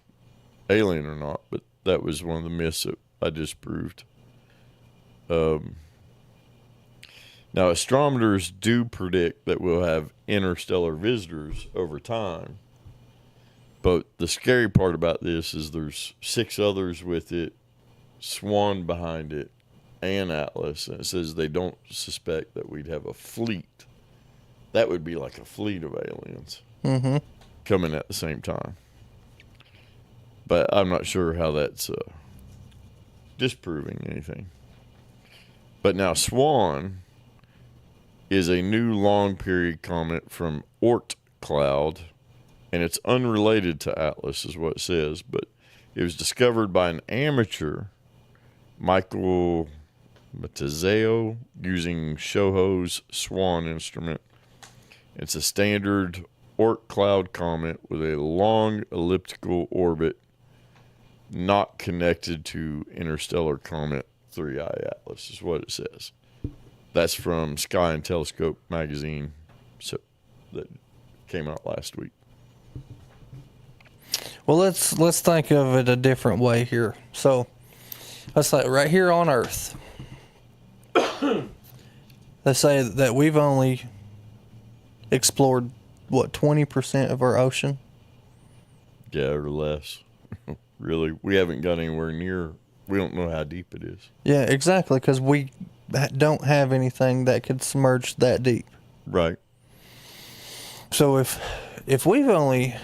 alien or not, but that was one of the myths that I disproved. Now, astronomers do predict that we'll have interstellar visitors over time, but the scary part about this is there's 6 others with it, Swan behind it, and Atlas, and it says they don't suspect that we'd have a fleet. That would be like a fleet of aliens. Mm-hmm. Coming at the same time. But I'm not sure how that's disproving anything. But now Swan is a new long period comet from Oort cloud, and it's unrelated to Atlas is what it says, but it was discovered by an amateur, Michael Matizeo, using Shoho's Swan instrument. It's a standard Oort cloud comet with a long elliptical orbit, not connected to interstellar comet 3I Atlas, is what it says. That's from Sky and Telescope magazine, so that came out last week. Well, let's think of it a different way here. So, let's say right here on Earth, they say that we've only explored, 20% of our ocean? Yeah, or less. Really, we haven't got anywhere near. We don't know how deep it is. Yeah, exactly, because we don't have anything that could submerge that deep. Right. So if we've only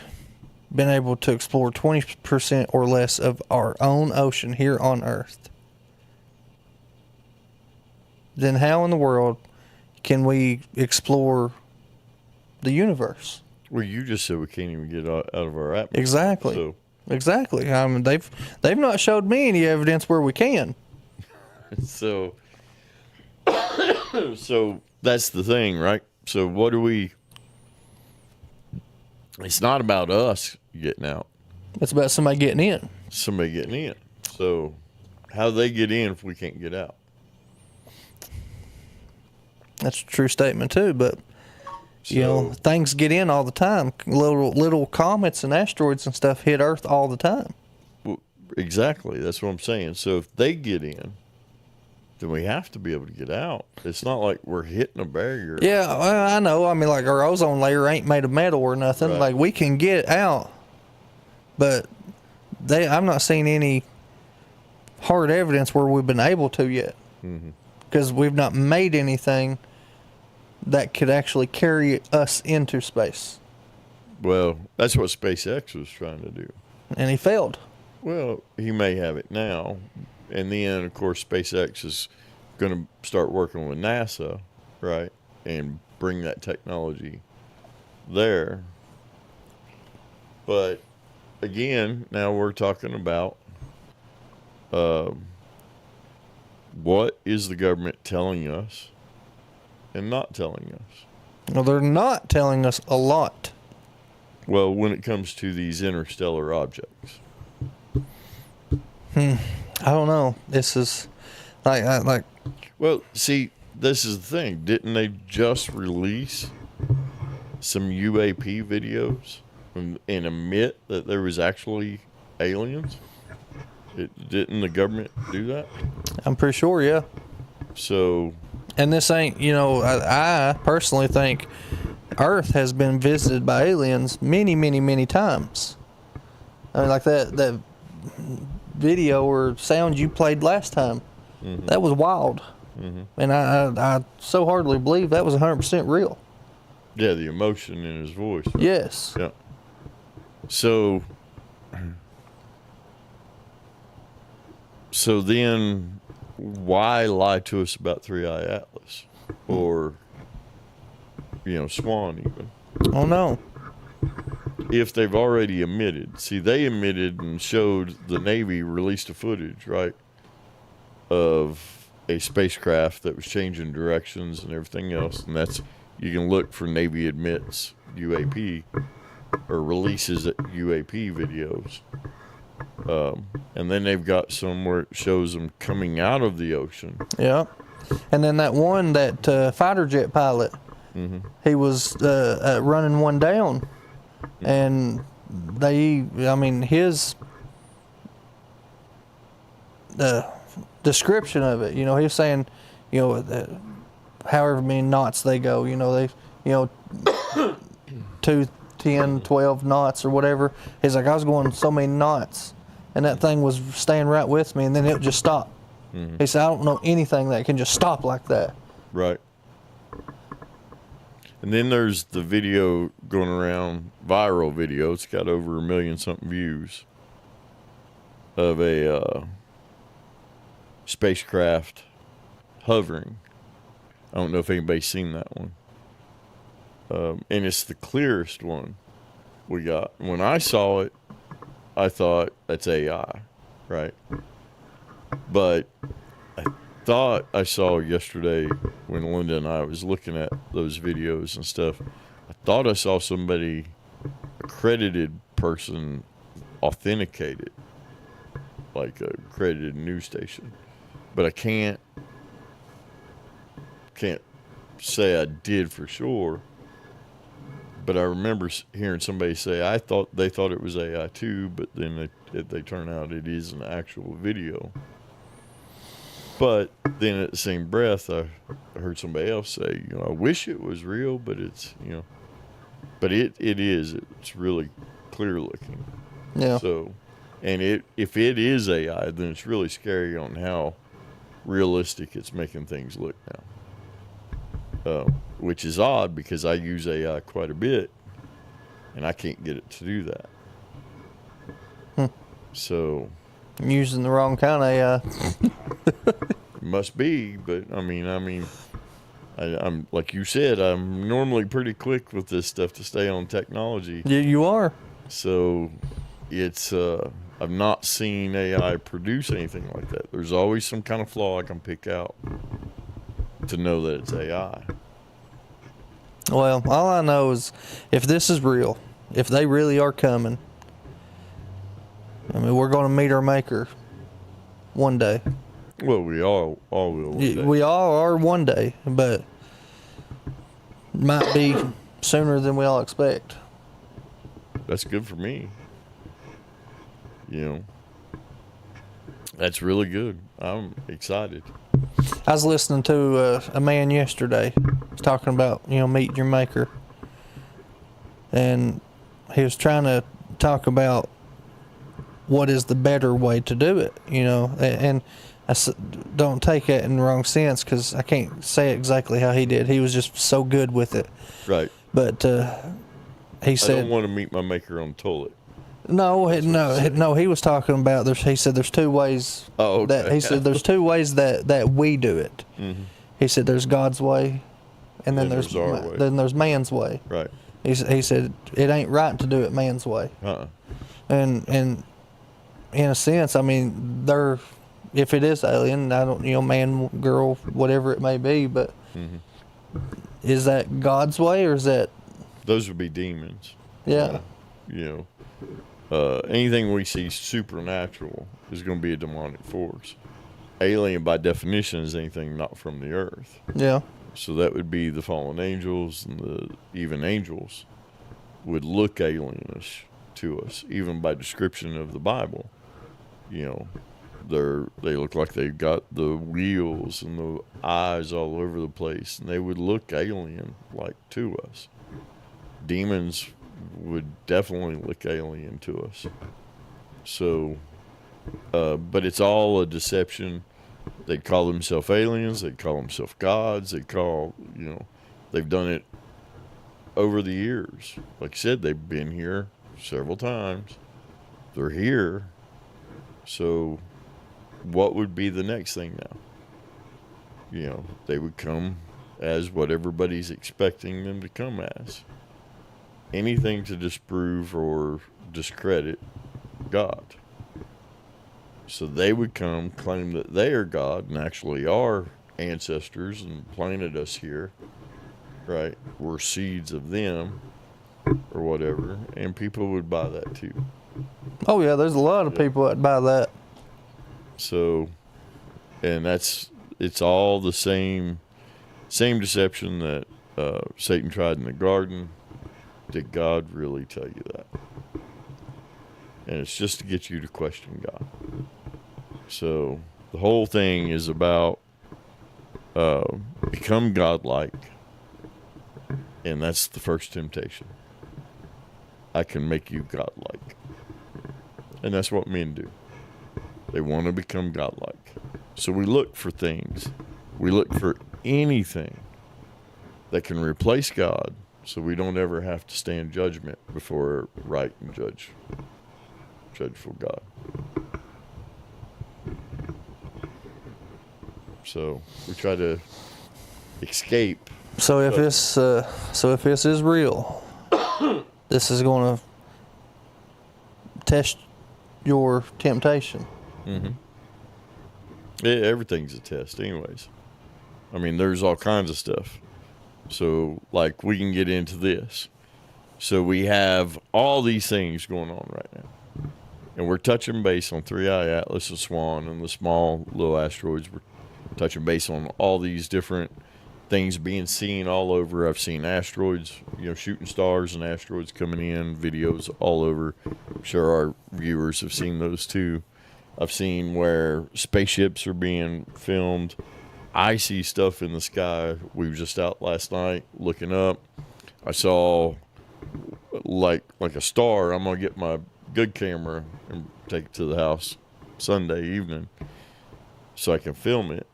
been able to explore 20% or less of our own ocean here on Earth, then how in the world can we explore the universe? Well, you just said we can't even get out of our atmosphere. Exactly. So. Exactly. I mean, they've not showed me any evidence where we can. So that's the thing, right? So what do we It's not about us getting out. It's about somebody getting in. Somebody getting in. So how do they get in if we can't get out? That's a true statement too. But you know, So- things get in all the time. Little comets and asteroids and stuff hit Earth all the time. Well, exactly. That's what I'm saying. So if they get in, then we have to be able to get out. It's not like we're hitting a barrier. Yeah, well, I know. I mean, like our ozone layer ain't made of metal or nothing. Right. Like we can get out, but I'm not seeing any hard evidence where we've been able to yet, because we've not made anything that could actually carry us into space, Well, that's what SpaceX was trying to do. and he failed. Well, he may have it now. And then, of course, SpaceX is going to start working with NASA, right? And bring that technology there. But again, now we're talking about what is the government telling us and not telling us? Well, they're not telling us a lot. Well, when it comes to these interstellar objects. I don't know. This is like Well, see, this is the thing. Didn't they just release some UAP videos and admit that there was actually aliens? Didn't the government do that? I'm pretty sure, yeah. So, And this ain't, you know, I personally think Earth has been visited by aliens many, many, many times. I mean, like that video or sound you played last time, that was wild. And I so hardly believe that was 100% real. yeah, the emotion in his voice. Yes. Yeah. So then why lie to us about Three Eye Atlas or, Swan even? Oh, no. If they've already admitted. See, they admitted and showed the Navy released a footage, right, of a spacecraft that was changing directions and everything else. And that's, you can look for Navy admits UAP or releases UAP videos. And then they've got some where it shows them coming out of the ocean. Yeah. And then that one, that fighter jet pilot, he was running one down. And his description of it, he was saying, however many knots they go, they, 2, 10, 12 knots or whatever. He's like, I was going so many knots, and that thing was staying right with me, and then it would just stop. He said, I don't know anything that can just stop like that. Right. And then there's the video going around, viral video. It's got over 1 million something views of a spacecraft hovering. I don't know if anybody's seen that one. And it's the clearest one we got. When I saw it, I thought that's AI, right? But I thought I saw yesterday when Linda and I was looking at those videos and stuff, I thought I saw somebody, accredited person, authenticate it, like a accredited news station. But I can't say I did for sure. But I remember hearing somebody say they thought it was AI too, but then they turn out it is an actual video. But then at the same breath, I heard somebody else say, I wish it was real, but it's, but it is. It's really clear looking. Yeah. So, and if it is AI, then it's really scary on how realistic it's making things look now. Which is odd because I use AI quite a bit, and I can't get it to do that. So, I'm using the wrong kind of AI. must be, but I'm like you said, I'm normally pretty quick with this stuff to stay on technology. Yeah, you are. So it's I've not seen AI produce anything like that. There's always some kind of flaw I can pick out to know that it's AI. Well, all I know is if this is real, if they really are coming, I mean, we're going to meet our Maker one day. Well, we all will. one day. We all are one day, but might be sooner than we all expect. That's good for me. You know, that's really good. I'm excited. I was listening to a man yesterday talking about, meeting your Maker. And he was trying to talk about what is the better way to do it, And don't take it in the wrong sense, because I can't say exactly how he did. He was just so good with it. Right. But he said, I don't want to meet my Maker on the toilet. No. He was talking about he said there's two ways. Oh, okay. That he said there's two ways that we do it. Mm-hmm. He said there's God's way, and then there's our way. Then there's man's way. Right. He said it ain't right to do it man's way. And in a sense, I mean, if it is alien, I don't, man, girl, whatever it may be, but is that God's way, or is that? Those would be demons. Yeah. Anything we see supernatural is going to be a demonic force. Alien, by definition, is anything not from the earth. Yeah. So that would be the fallen angels, and even angels would look alienish to us, even by description of the Bible. They look like they've got the wheels and the eyes all over the place, and they would look alien-like to us. Demons would definitely look alien to us. So, but it's all a deception. They'd call themselves aliens. They'd call themselves gods. They've done it over the years. Like I said, they've been here several times. They're here. So what would be the next thing now? They would come as what everybody's expecting them to come as. Anything to disprove or discredit God. So they would come, claim that they are God and actually are ancestors and planted us here, right? We're seeds of them or whatever, and people would buy that too. Oh yeah, there's a lot of people that buy that. So, and it's all the same deception that Satan tried in the garden. Did God really tell you that? And it's just to get you to question God. So the whole thing is about become godlike, and that's the first temptation. I can make you godlike. And that's what men do. They want to become godlike. So we look for things. We look for anything that can replace God, so we don't ever have to stand judgment before right and judgeful God. So we try to escape. So if this is real, this is going to test your temptation. Mm-hmm. Everything's a test, anyways. I mean, there's all kinds of stuff. So, like, we can get into this. So we have all these things going on right now. And we're touching base on 3i Atlas and Swan and the small little asteroids. We're touching base on all these different things being seen all over. I've seen asteroids, shooting stars and asteroids coming in, videos all over. I'm sure our viewers have seen those too. I've seen where spaceships are being filmed. I see stuff in the sky. We were just out last night looking up. I saw like a star. I'm going to get my good camera and take it to the house Sunday evening so I can film it.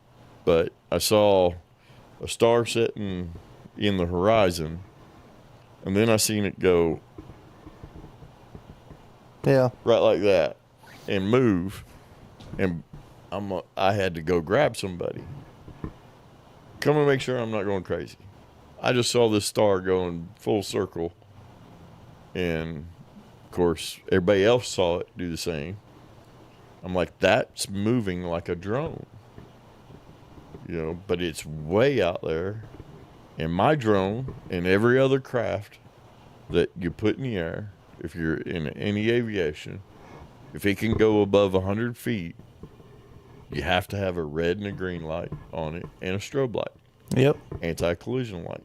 But I saw a star setting in the horizon, and then I seen it go right like that and move, and I had to go grab somebody. Come and make sure I'm not going crazy. I just saw this star going full circle, and of course everybody else saw it do the same. I'm like, that's moving like a drone. But it's way out there, and my drone and every other craft that you put in the air, if you're in any aviation, if it can go above 100 feet, you have to have a red and a green light on it and a strobe light. Yep. Anti-collision light.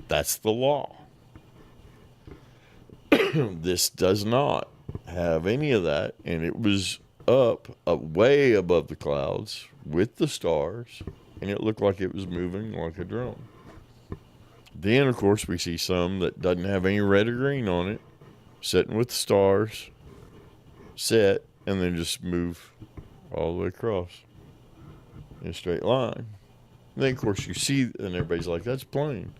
That's the law. This does not have any of that, and it was up way above the clouds with the stars, and it looked like it was moving like a drone. Then, of course, we see some that doesn't have any red or green on it, sitting with the stars, set, and then just move all the way across in a straight line. And then, of course, you see, and everybody's like, that's a plane.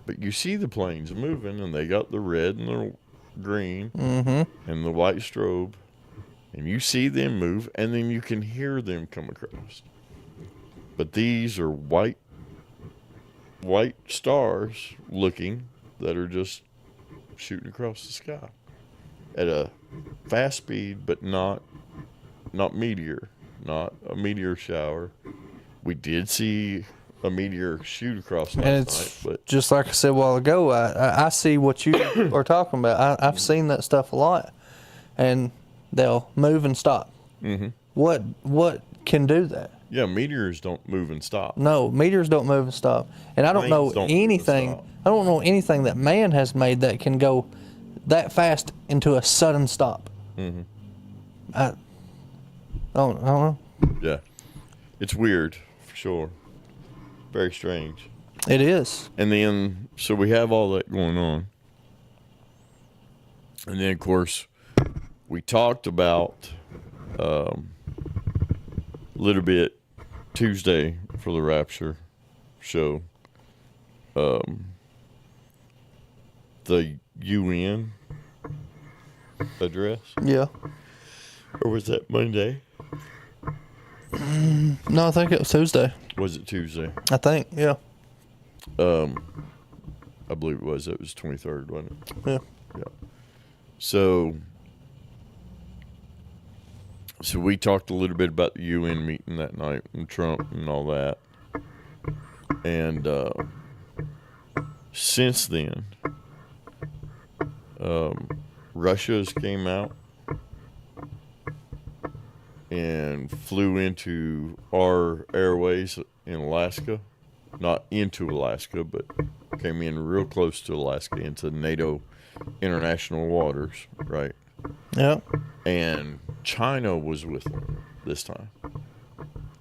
But you see the planes moving, and they got the red and the green and the white strobe, and you see them move, and then you can hear them come across. But these are white stars looking that are just shooting across the sky at a fast speed, but not meteor, not a meteor shower. We did see a meteor shoot across last And it's night, but just like I said a while ago, I see what you are talking about. I've seen that stuff a lot, and they'll move and stop. Mm-hmm. What can do that? yeah, meteors don't move and stop. No, meteors don't move and stop. And I don't know Planes don't move and anything. stop. I don't know anything that man has made that can go that fast into a sudden stop. Mm-hmm. I don't know. Yeah, it's weird for sure. Very strange. It is. And then, so we have all that going on. And then, of course, we talked about a little bit Tuesday for the Rapture show. The UN address. Yeah. Or was that Monday? No, I think it was Tuesday. Was it Tuesday? I think, yeah. I believe it was. It was 23rd, wasn't it? Yeah. Yeah. So we talked a little bit about the UN meeting that night and Trump and all that. And since then, Russia's came out and flew into our airways in Alaska. Not into Alaska, but came in real close to Alaska, into NATO international waters, right? Yeah. And China was with them this time.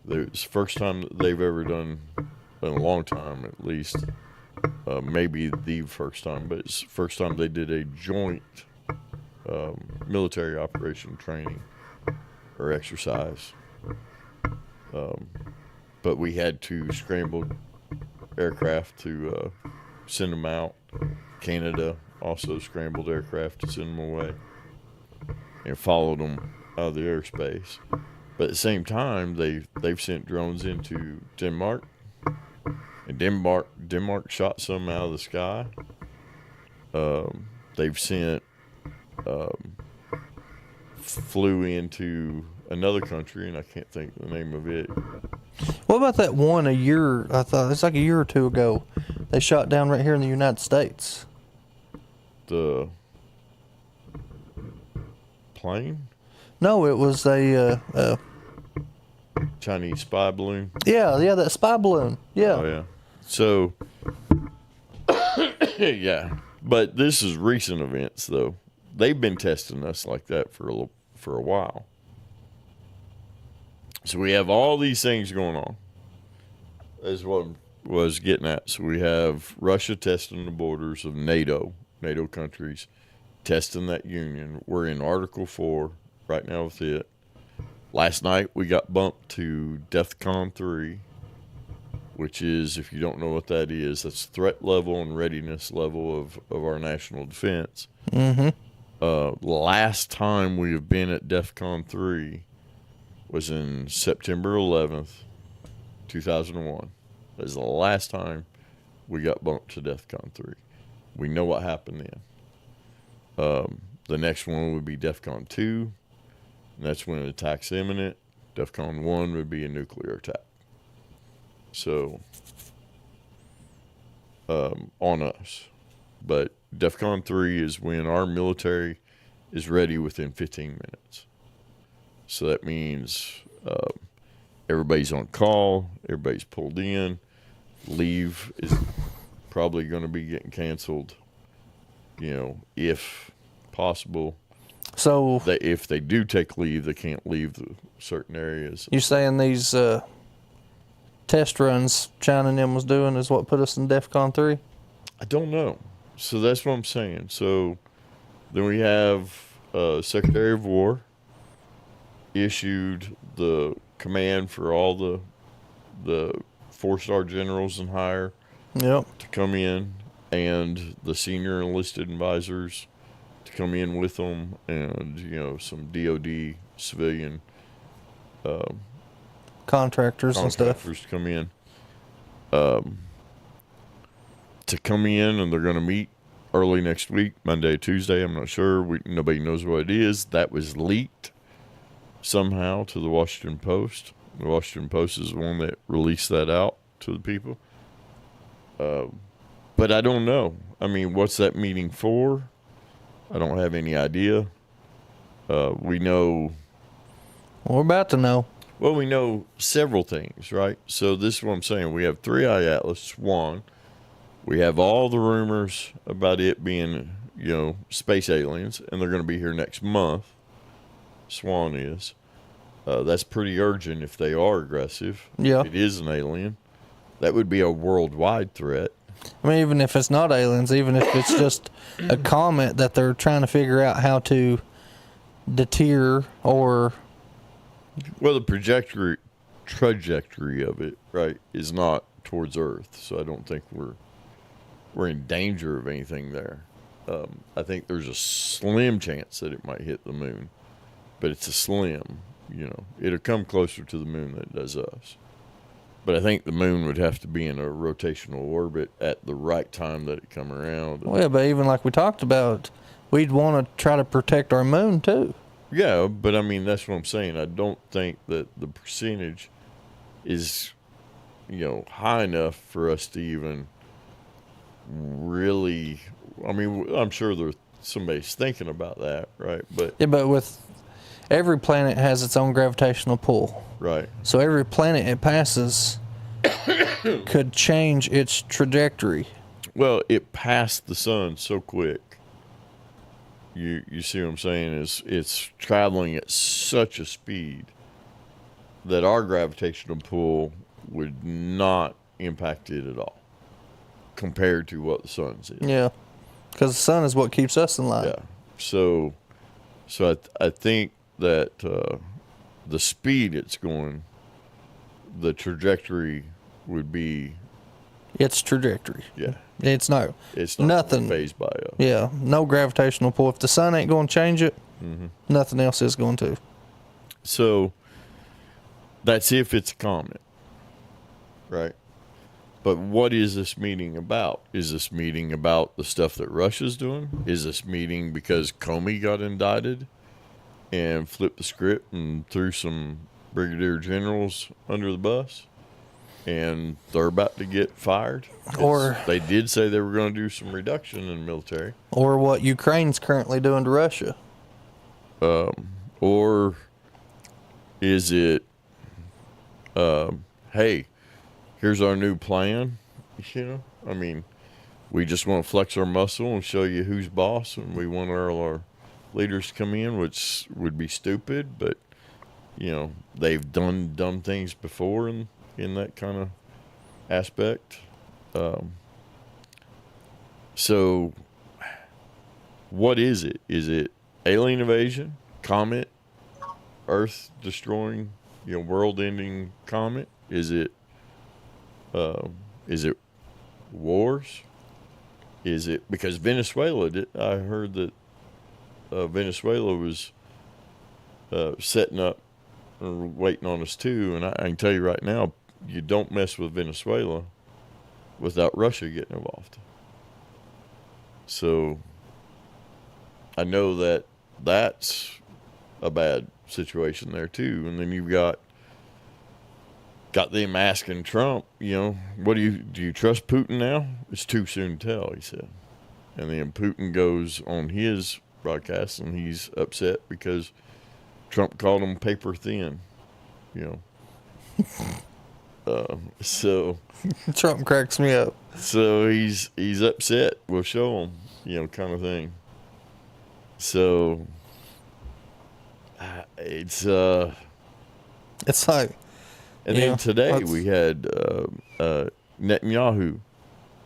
It's the first time that they've ever done, in a long time at least, maybe the first time, but it's the first time they did a joint military operation training or exercise. But we had to scramble aircraft to send them out. Canada also scrambled aircraft to send them away and followed them out of the airspace. But at the same time, they've sent drones into Denmark, and Denmark shot some out of the sky. They've sent flew into another country, and I can't think of the name of it. What about that one I thought it's like a year or two ago. They shot down right here in the United States. The plane? No, it was a Chinese spy balloon? yeah, that spy balloon. Yeah. Oh, yeah. So, yeah. But this is recent events, though. They've been testing us like that for a while. So we have all these things going on. That's what I was getting at. So we have Russia testing the borders of NATO countries, testing that union. We're in Article 4 right now with it. Last night we got bumped to DEFCON 3, which is, if you don't know what that is, that's threat level and readiness level of our national defense. Mm-hmm. Last time we have been at DEFCON 3 was in September 11th, 2001. That is the last time we got bumped to DEFCON 3. We know what happened then. The next one would be DEFCON 2, and that's when an attack's imminent. DEFCON 1 would be a nuclear attack. So, on us. But DEFCON 3 is when our military is ready within 15 minutes. So that means everybody's on call, everybody's pulled in. Leave is probably going to be getting canceled, if possible. So If they do take leave, they can't leave the certain areas. you saying these test runs China and them was doing is what put us in DEFCON 3? I don't know. So that's what I'm saying. So then we have Secretary of War issued the command for all the 4-star generals and higher Yep. to come in, and the senior enlisted advisors to come in with them, and some DOD civilian Contractors and stuff. contractors to come in. To come in, and they're going to meet early next week, Monday, Tuesday. I'm not sure. Nobody knows what it is. That was leaked somehow to the Washington Post. The Washington Post is the one that released that out to the people. But I don't know. I mean, what's that meeting for? I don't have any idea. We know. We're about to know. Well, we know several things, right? So this is what I'm saying. We have 3-Eye Atlas, Swan. We have all the rumors about it being, space aliens, and they're going to be here next month. Swan is. That's pretty urgent if they are aggressive. Yeah. If it is an alien. That would be a worldwide threat. I mean, even if it's not aliens, even if it's just a comet that they're trying to figure out how to deter or... Well, the trajectory of it, right, is not towards Earth, so I don't think we're in danger of anything there. I think there's a slim chance that it might hit the moon, but it's a slim. It'll come closer to the moon than it does us. But I think the moon would have to be in a rotational orbit at the right time that it come around. Well, yeah, but even like we talked about, we'd want to try to protect our moon too. Yeah, but I mean, that's what I'm saying. I don't think that the percentage is, high enough for us to even really, I mean, I'm sure somebody's thinking about that, right? But Yeah, but with every planet has its own gravitational pull. right. So every planet it passes could change its trajectory. Well, it passed the sun so quick. You see what I'm saying? It's traveling at such a speed that our gravitational pull would not impact it at all compared to what the sun's is. Yeah, because the sun is what keeps us in line. Yeah. So I think that the speed it's going, the trajectory would be. Its trajectory. Yeah. It's not nothing phased by us. Yeah, no gravitational pull. If the sun ain't going to change it, nothing else is going to. So that's if it's a comet, right? But what is this meeting about? Is this meeting about the stuff that Russia's doing? Is this meeting because Comey got indicted and flipped the script and threw some brigadier generals under the bus? And they're about to get fired. Or they did say they were going to do some reduction in the military. Or what Ukraine's currently doing to Russia. Or is it, hey, here's our new plan? I mean, we just want to flex our muscle and show you who's boss, and we want all our leaders to come in, which would be stupid, but, they've done dumb things before in that kind of aspect. So what is it? Is it alien invasion, comet, Earth destroying, world ending comet? Is it wars? Is it because Venezuela I heard that Venezuela was setting up or waiting on us too, and I can tell you right now, you don't mess with Venezuela without Russia getting involved. So I know that that's a bad situation there too. And then you've got them asking Trump, what do you trust Putin now? It's too soon to tell, he said. And then Putin goes on his broadcast and he's upset because Trump called him paper thin, you know. So Trump cracks me up. So he's upset. We'll show him, you know, kind of thing. So it's like, and then today we had Netanyahu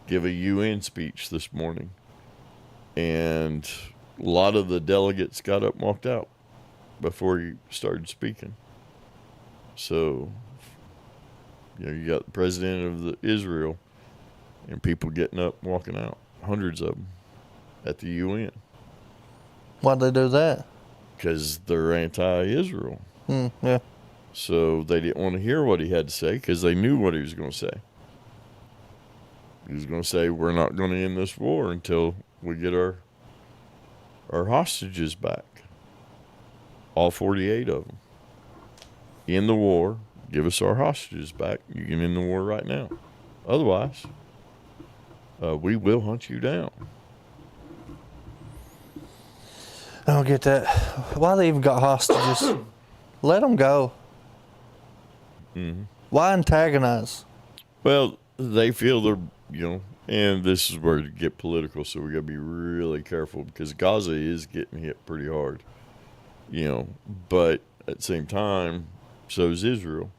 give a UN speech this morning, and a lot of the delegates got up and walked out before he started speaking. So, you know, you got the president of Israel and people getting up and walking out, hundreds of them at the UN. Why'd they do that? Because they're anti-Israel. Yeah. So they didn't want to hear what he had to say because they knew what he was going to say. He was going to say, we're not going to end this war until we get our hostages back. All 48 of them. End the war. Give us our hostages back. You can end the war right now. Otherwise, we will hunt you down. I don't get that. Why they even got hostages? Let them go. Mm-hmm. Why antagonize? Well, they feel they're, you know, and this is where it get political, so we got to be really careful because Gaza is getting hit pretty hard, you know, but at the same time, so is Israel.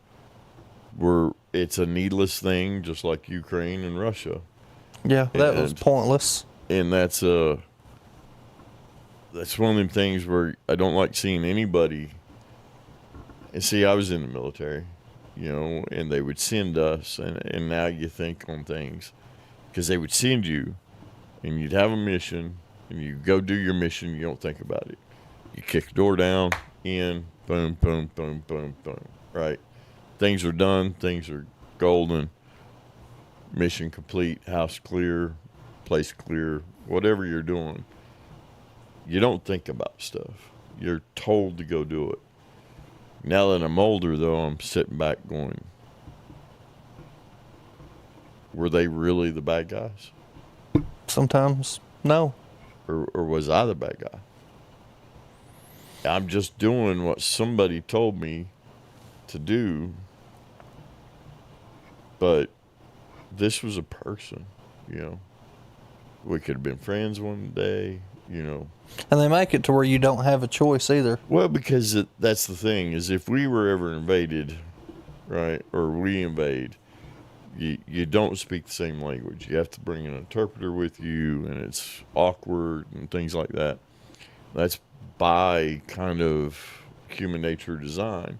It's a needless thing, just like Ukraine and Russia. Yeah, that was pointless. And that's one of them things where I don't like seeing anybody. And see, I was in the military, you know, and they would send us, and now you think on things, because they would send you, and you'd have a mission, and you go do your mission, you don't think about it. You kick the door down, in, boom, boom, boom, boom, boom, right? Things are done, things are golden, mission complete, house clear, place clear, whatever you're doing. You don't think about stuff. You're told to go do it. Now that I'm older, though, I'm sitting back going, were they really the bad guys? Sometimes, no. Or was I the bad guy? I'm just doing what somebody told me to do. But this was a person, you know. We could have been friends one day, you know. And they make it to where you don't have a choice either. Well, because that's the thing, is if we were ever invaded, right, or we invade, you don't speak the same language. You have to bring an interpreter with you, and it's awkward and things like that. That's by kind of human nature design.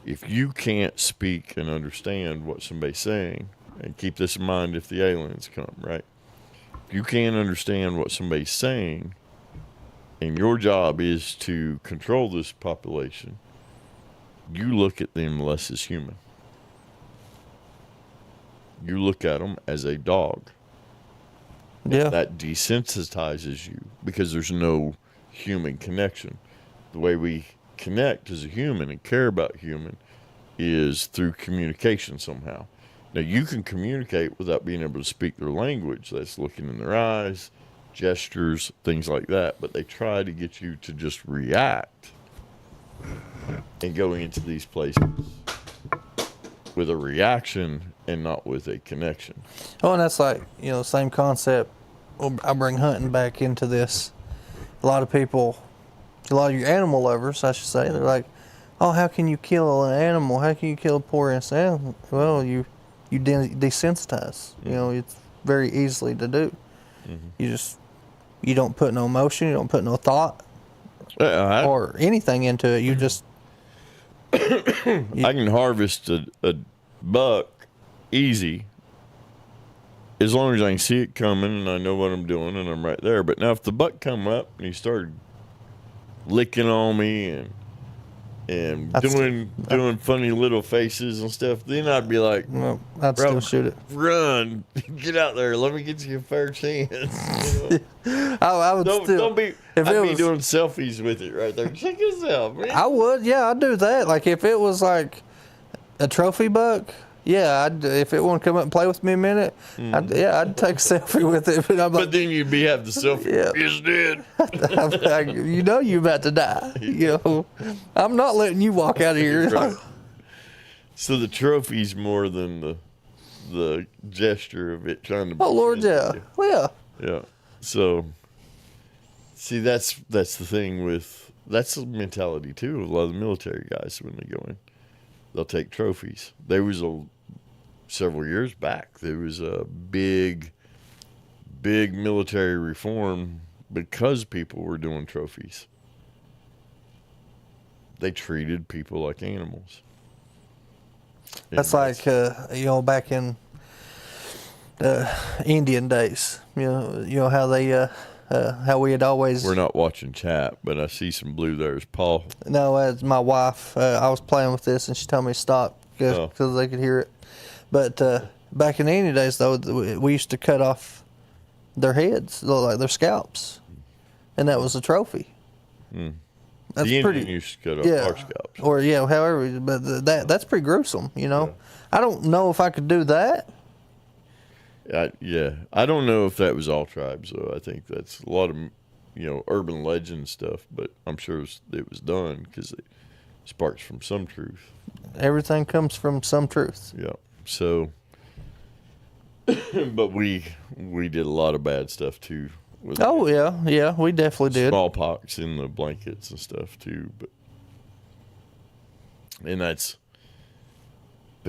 If you can't speak and understand what somebody's saying, and keep this in mind if the aliens come, right? If you can't understand what somebody's saying, and your job is to control this population, you look at them less as human. You look at them as a dog. Yeah. That desensitizes you because there's no human connection. The way we connect as a human and care about human is through communication somehow. Now, you can communicate without being able to speak their language. That's looking in their eyes, gestures, things like that. But they try to get you to just react and go into these places with a reaction and not with a connection. Oh, and that's like, you know, same concept. I bring hunting back into this. A lot of people, a lot of your animal lovers, I should say, they're like, oh, how can you kill an animal? How can you kill a poor innocent animal? Well, you desensitize. You know, it's very easily to do. Mm-hmm. You don't put no emotion, you don't put no thought or anything into it. You just I can harvest a buck easy as long as I can see it coming and I know what I'm doing and I'm right there. But now if the buck come up and he started licking on me and doing funny little faces and stuff, then I'd be like, well, I'd still shoot it. Run, get out there. Let me get you a fair chance. You know? I would don't be. I'd be doing selfies with it right there. Check this out, man. I would, yeah, I'd do that. Like if it was like a trophy buck, Yeah, if it want to come up and play with me a minute, I'd take a selfie with it. But I'm But like, then you'd have the selfie. Yeah. It's dead. I'm like, you know you're about to die. You know, I'm not letting you walk out of here. Right. So the trophy's more than the gesture of it trying to. Oh Lord, yeah, well, yeah. Yeah. So, see, that's the thing with that's the mentality too of a lot of the military guys when they go in. They'll take trophies. There was several years back. There was a big military reform because people were doing trophies. They treated people like animals. That's like back in Indian days. You know how they how we had always. We're not watching chat, but I see some blue there. Is Paul? No, it's my wife. I was playing with this, and she told me to stop because they could hear it. But back in the Indian days, though, we used to cut off their heads, like their scalps, and that was a trophy. That's the pretty. Indian used to cut off our scalps. Or however, but that's pretty gruesome. You know, I don't know if I could do that. I don't know if that was all tribes though. I think that's a lot of urban legend stuff, but I'm sure it was done because it sparks from some truth. Everything comes from some truth. Yeah. So, but we did a lot of bad stuff too. Oh yeah, we definitely did. Smallpox in the blankets and stuff too, but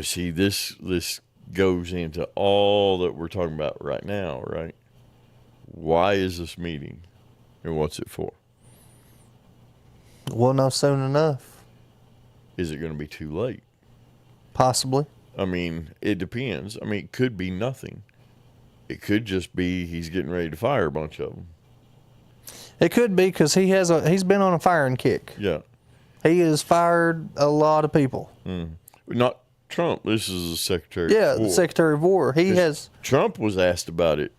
see this goes into all that we're talking about right now, right? Why is this meeting and what's it for? We'll know soon enough. Is it going to be too late? Possibly. I mean, it depends. I mean, it could be nothing. It could just be he's getting ready to fire a bunch of them. It could be because he's been on a firing kick. Yeah. He has fired a lot of people. Not Trump. This is the Secretary of War. The Secretary of War. He has. Trump was asked about it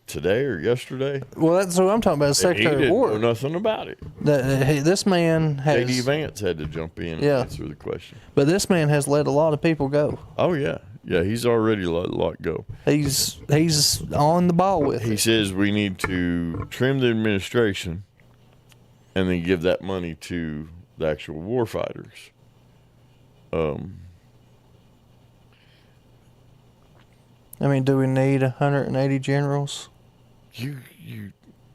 today or yesterday. Well, that's what I'm talking about. Secretary of War. He didn't know nothing about it. This man has. J.D. Vance had to jump in and answer the question. But this man has let a lot of people go. Oh yeah, he's already let a lot go. He's on the ball with it. He says we need to trim the administration, and then give that money to the actual war fighters. I mean, do we need 180 generals? You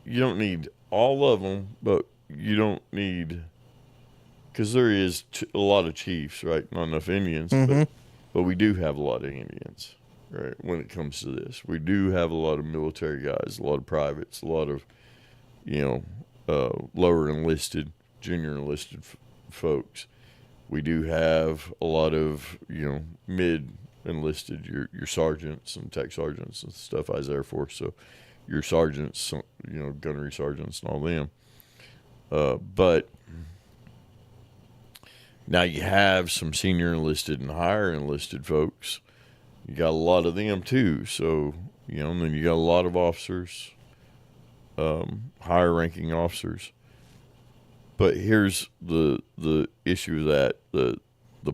don't need all of them, but you don't need, because there is a lot of chiefs, right? Not enough Indians, but we do have a lot of Indians, right? When it comes to this, we do have a lot of military guys, a lot of privates, a lot of lower enlisted, junior enlisted folks. We do have a lot of mid enlisted, your sergeants and tech sergeants and stuff. I was Air Force, so your sergeants, gunnery sergeants and all them. But now you have some senior enlisted and higher enlisted folks. You got a lot of them too. So, and then you got a lot of officers, higher ranking officers. But here's the issue that the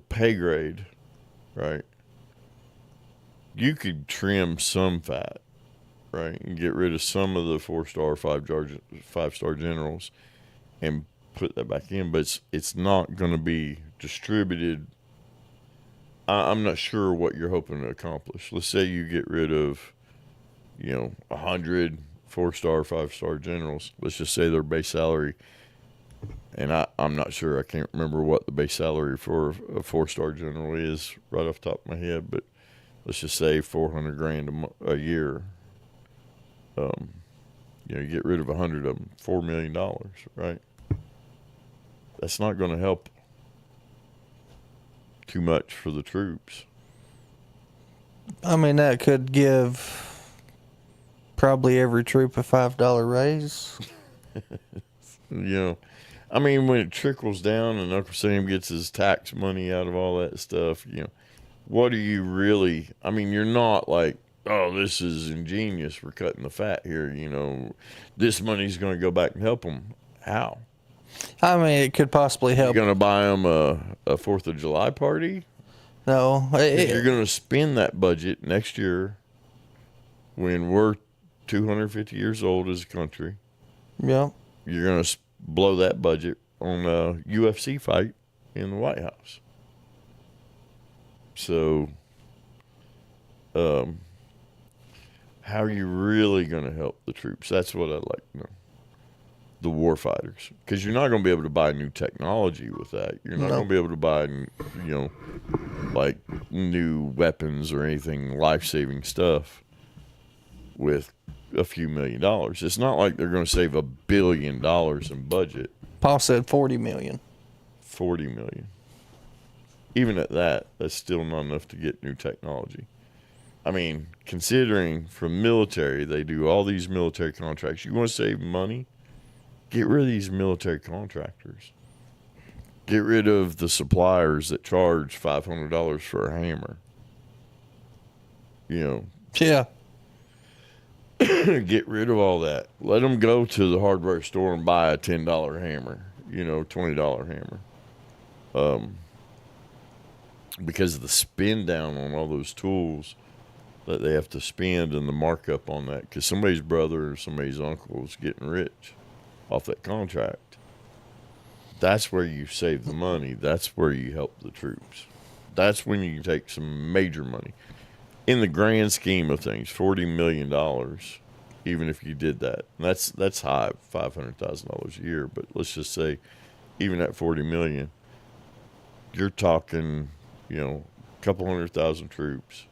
pay grade, right? You could trim some fat, right, and get rid of some of the 4-star, 5-star generals, and put that back in. But it's not going to be distributed. I'm not sure what you're hoping to accomplish. Let's say you get rid of, 100 4-star, 5-star generals. Let's just say their base salary. And I'm not sure. I can't remember what the base salary for a 4-star general is right off the top of my head, but let's just say $400,000 a year. You get rid of 100 of them, $4 million, right? That's not going to help too much for the troops. I mean, that could give probably every troop a $5 raise. I mean, when it trickles down and Uncle Sam gets his tax money out of all that stuff, what are you really? I mean, you're not like, oh, this is ingenious. We're cutting the fat here. This money's going to go back and help them. How? I mean, it could possibly help. You're going to buy them a 4th of July party? No, You're going to spend that budget next year when we're 250 years old as a country. yeah. You're going to blow that budget on a UFC fight in the White House. So, how are you really going to help the troops? That's what I'd like to know. The war fighters. Because you're not going to be able to buy new technology with that. You're not going to be able to buy, like new weapons or anything life-saving stuff with a few $1 million. It's not like they're going to save $1 billion in budget. Paul said 40 million. 40 million. Even at that, that's still not enough to get new technology. I mean, considering from military, they do all these military contracts. You want to save money? Get rid of these military contractors. Get rid of the suppliers that charge $500 for a hammer. Yeah. Get rid of all that. Let them go to the hardware store and buy a $10 hammer, $20 hammer. Because of the spin down on all those tools that they have to spend and the markup on that. Because somebody's brother or somebody's uncle is getting rich off that contract. That's where you save the money. That's where you help the troops. That's when you take some major money. In the grand scheme of things, $40 million, even if you did that, and that's high, $500,000 a year. But let's just say, even at $40 million, you're talking, a couple 100,000 troops.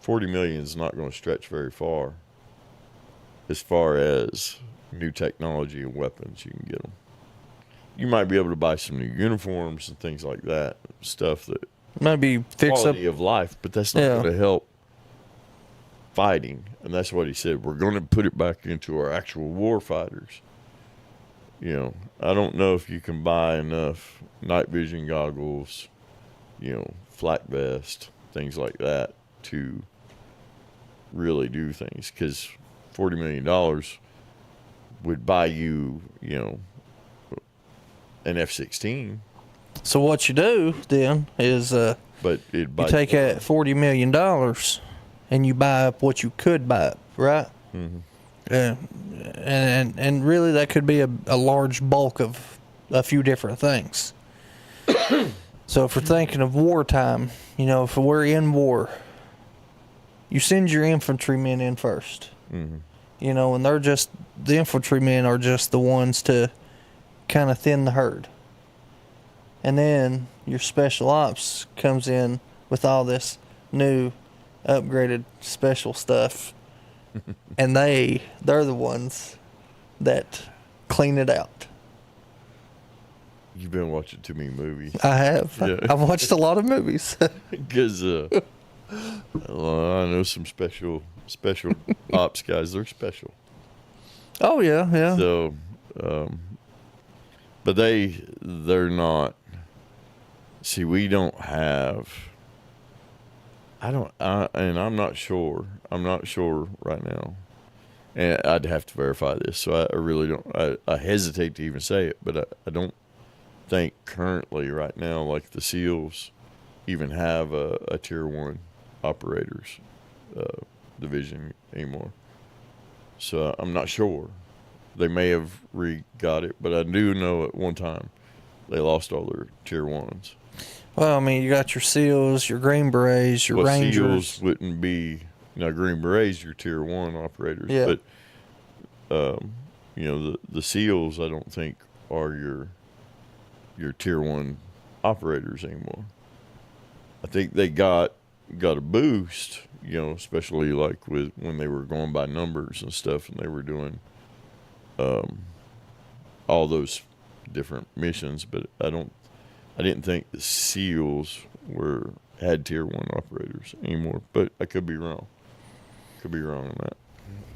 $40 million is not going to stretch very far as new technology and weapons you can get them. You might be able to buy some new uniforms and things like that, stuff that Maybe fix up quality of life, but that's not going to help fighting. And that's what he said. We're going to put it back into our actual war fighters. I don't know if you can buy enough night vision goggles, flak vest, things like that to really do things. Because $40 million would buy you, an F-16. So what you do then is But you take that $40 million and you buy up what you could buy up, right? Mm-hmm. And really that could be a large bulk of a few different things. So if we're thinking of wartime, if we're in war, you send your infantrymen in first. Mm-hmm. And the infantrymen are just the ones to kind of thin the herd. And then your special ops comes in with all this new upgraded special stuff. And they're the ones that clean it out. You've been watching too many movies. I have. Yeah. I've watched a lot of movies. Because I know some special ops guys. They're special. Oh, yeah. So, but they're not. See, we don't have. And I'm not sure. I'm not sure right now. And I'd have to verify this, so I really don't. I hesitate to even say it, but I don't think currently right now, like the SEALs, even have a Tier 1 operators division anymore. So I'm not sure. They may have got it, but I do know at one time they lost all their Tier 1s. Well, I mean, you got your SEALs, your Green Berets, your Rangers. SEALs wouldn't be, Green Berets, your Tier 1 operators. Yeah. But, the SEALs, I don't think, are your Tier 1 operators anymore. I think they got a boost, especially like when they were going by numbers and stuff, and they were doing all those different missions. But I didn't think the SEALs had Tier 1 operators anymore. But I could be wrong. Could be wrong on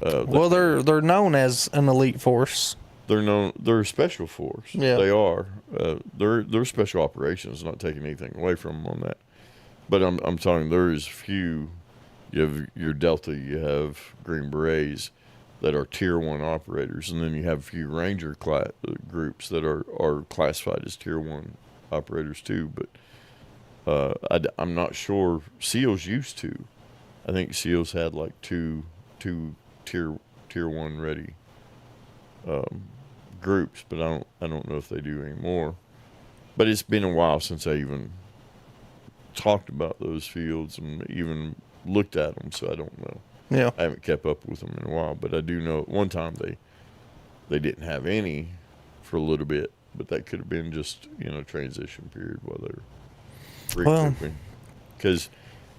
that. Well, they're known as an elite force. They're a special force. Yeah. They are. They're special operations. Not taking anything away from them on that. But I'm talking. There is few. You have your Delta. You have Green Berets that are Tier 1 operators, and then you have a few Ranger groups that are classified as Tier 1 operators too. But I'm not sure. SEALs used to. I think SEALs had like two tier 1 ready groups, but I don't know if they do anymore. But it's been a while since I even talked about those fields and even looked at them, so I don't know. Yeah. I haven't kept up with them in a while, but I do know at one time they didn't have any for a little bit, but that could have been just transition period while they're regrouping. Because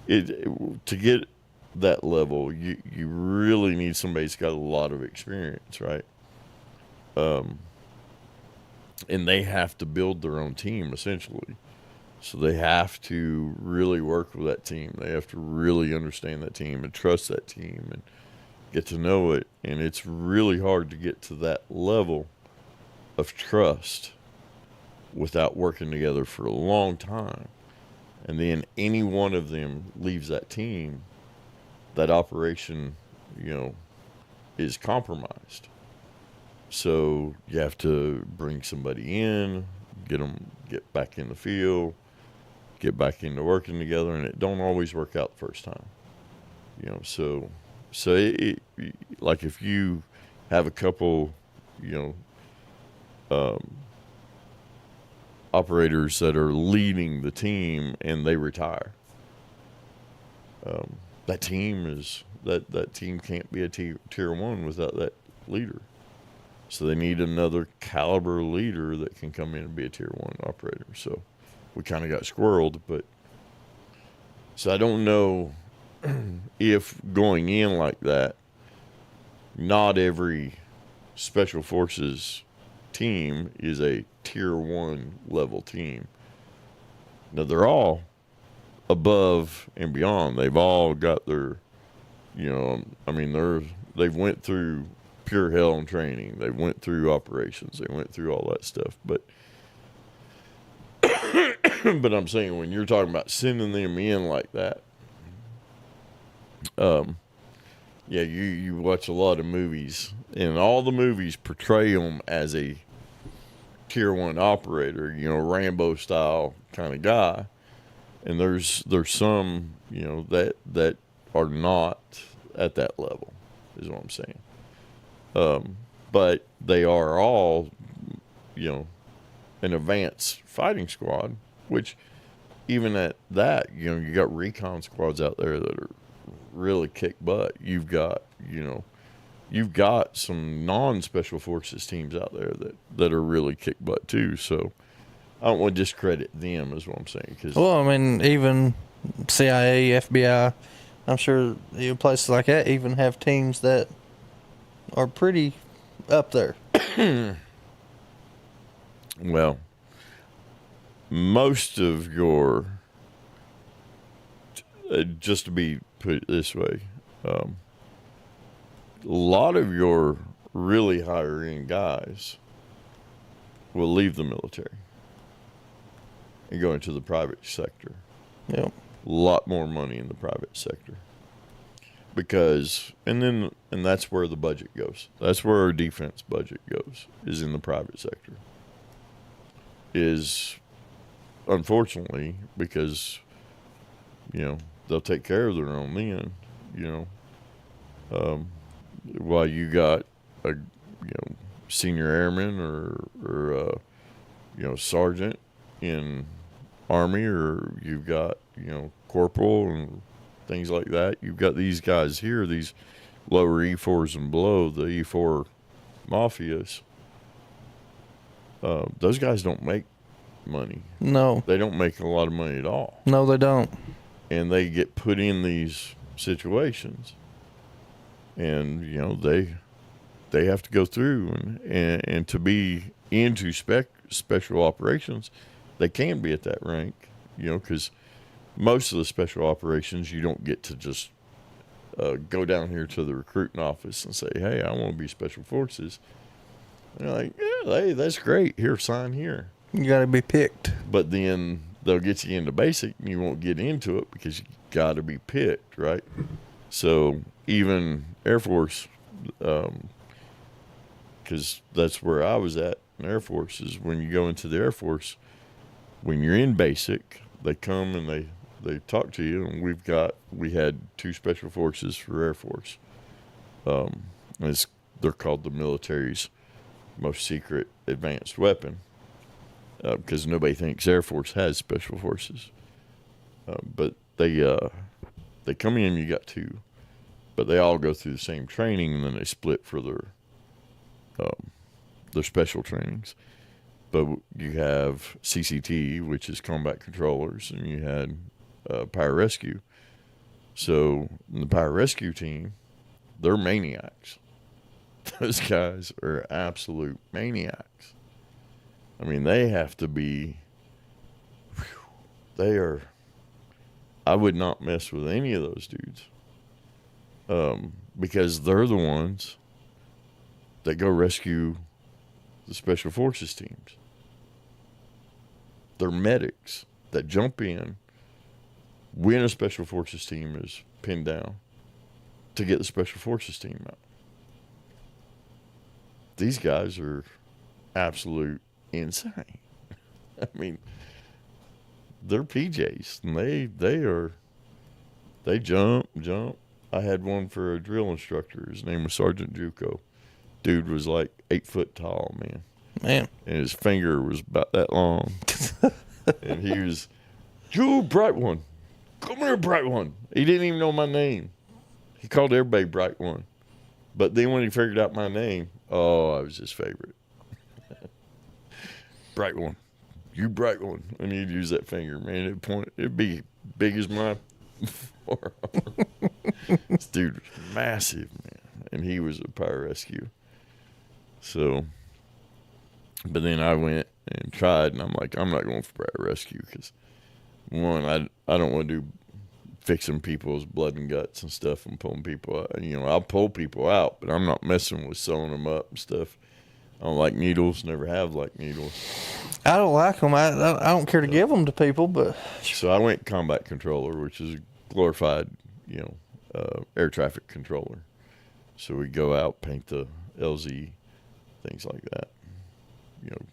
to get that level, you really need somebody that's got a lot of experience, right? And they have to build their own team essentially. So they have to really work with that team. They have to really understand that team and trust that team and get to know it. And it's really hard to get to that level of trust without working together for a long time. And then any one of them leaves that team, that operation, is compromised. So you have to bring somebody in, get back in the field, get back into working together, and it don't always work out the first time. So it like if you have a couple, operators that are leading the team and they retire, that team can't be a tier 1 without that leader. So they need another caliber leader that can come in and be a tier 1 operator. So we kind of got squirreled, but so I don't know if going in like that, not every special forces team is a tier 1 level team. Now they're all above and beyond. They've all got their, they've went through pure hell and training. They went through operations. They went through all that stuff. But but I'm saying when you're talking about sending them in like that, you watch a lot of movies, and all the movies portray them as a tier 1 operator, Rambo style kind of guy. And there's some, that are not at that level, is what I'm saying. But they are all, an advanced fighting squad, which even at that, you got recon squads out there that are really kick butt. You've got some non-special forces teams out there that are really kick butt too. So I don't want to discredit them, is what I'm saying. Even CIA, FBI, I'm sure places like that even have teams that are pretty up there. Well, most of your, just to be put it this way, a lot of your really higher end guys will leave the military and go into the private sector. Yep. A lot more money in the private sector. Because, and that's where the budget goes. That's where our defense budget goes, is in the private sector. Is, unfortunately, because, they'll take care of their own men, while you got a, senior airman or sergeant in Army, or you've got, corporal and things like that. You've got these guys here, these lower E4s and below, the E4 mafias. Those guys don't make money. No. They don't make a lot of money at all. No, they don't. And they get put in these situations. And, they have to go through and to be into special operations, they can be at that rank, because most of the special operations, you don't get to just go down here to the recruiting office and say, hey, I want to be special forces. And they're like, yeah, hey, that's great. Here, sign here. You got to be picked. But then they'll get you into basic and you won't get into it because you got to be picked, right? So even Air Force, because that's where I was at in Air Force, is when you go into the Air Force, when you're in basic, they come and they talk to you, and we had 2 special forces for Air Force. They're called the military's most secret advanced weapon because nobody thinks Air Force has special forces. But they come in, you got 2, but they all go through the same training, and then they split for their special trainings. But you have CCT, which is combat controllers, and you had pararescue. So the pararescue team, they're maniacs. Those guys are absolute maniacs. I mean, they have to be. They are. I would not mess with any of those dudes, because they're the ones that go rescue the special forces teams. They're medics that jump in when a special forces team is pinned down to get the special forces team out. These guys are absolute insane. I mean, they're PJs, and they jump. I had one for a drill instructor. His name was Sergeant Juco. Dude was like 8 foot tall, man. Man. And his finger was about that long. And he was, "You bright one. Come here, bright one." He didn't even know my name. He called everybody bright one. But then when he figured out my name, I was his favorite. Bright one. You bright one. And he'd use that finger, man. It'd be big as my forearm. This dude was massive, man. And he was a pararescue. So, but then I went and tried, and I'm like, I'm not going for pararescue because, one, I don't want to do fixing people's blood and guts and stuff and pulling people out. You know, I'll pull people out, but I'm not messing with sewing them up and stuff. I don't like needles, never have liked needles. I don't like them. I don't care to give them to people, but. So I went combat controller, which is a glorified, air traffic controller. So we go out, paint the LZ, things like that.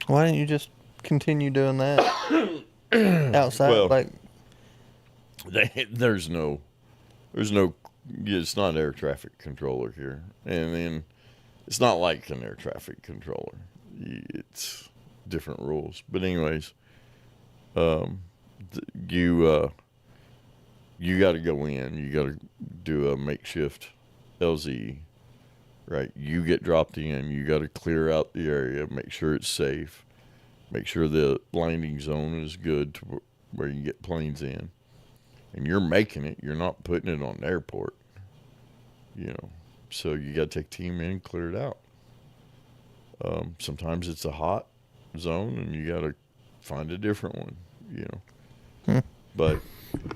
Why didn't you just continue doing that outside? Well, there's no, it's not air traffic controller here. And then it's not like an air traffic controller. It's different rules. But anyways, you got to go in. You got to do a makeshift LZ, right? You get dropped in. You got to clear out the area, make sure it's safe, make sure the landing zone is good to where you can get planes in. And you're making it. You're not putting it on the airport, So you got to take team in and clear it out. Sometimes it's a hot zone, and you got to find a different one, But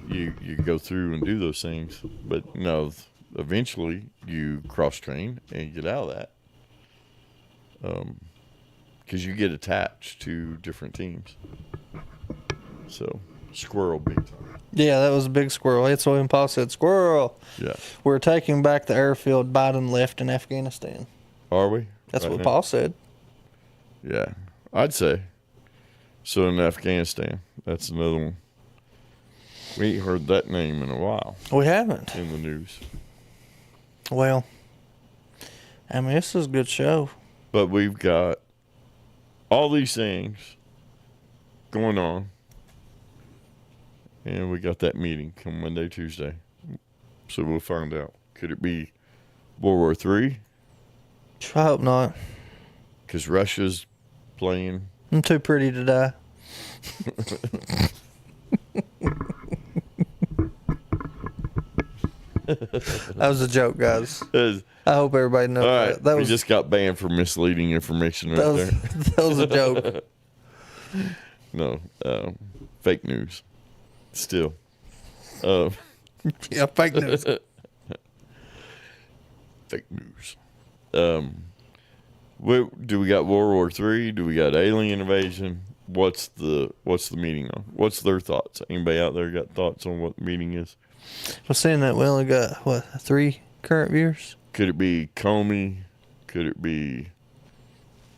you go through and do those things. But no, eventually you cross-train and get out of that. Because you get attached to different teams. So, squirrel big time. Yeah, that was a big squirrel. That's when Paul said, "Squirrel." Yeah. We're taking back the airfield Biden left in Afghanistan. Are we? That's right what now? Paul said. Yeah, I'd say. So in Afghanistan, that's another one. We ain't heard that name in a while We haven't. in the news. Well, I mean, this is a good show. But we've got all these things going on. And we got that meeting come Monday, Tuesday. So we'll find out. Could it be World War III? I hope not. Because Russia's playing. I'm too pretty to die. That was a joke, guys. I hope everybody knows All right, that. That we was just got banned for misleading information right there. that was a joke. No, fake news. Still. Yeah, fake news. Fake news. Do we got World War III? Do we got alien invasion? What's the meeting on? What's their thoughts? Anybody out there got thoughts on what the meeting is? Well, saying that we only got 3 current viewers. Could it be Comey? Could it be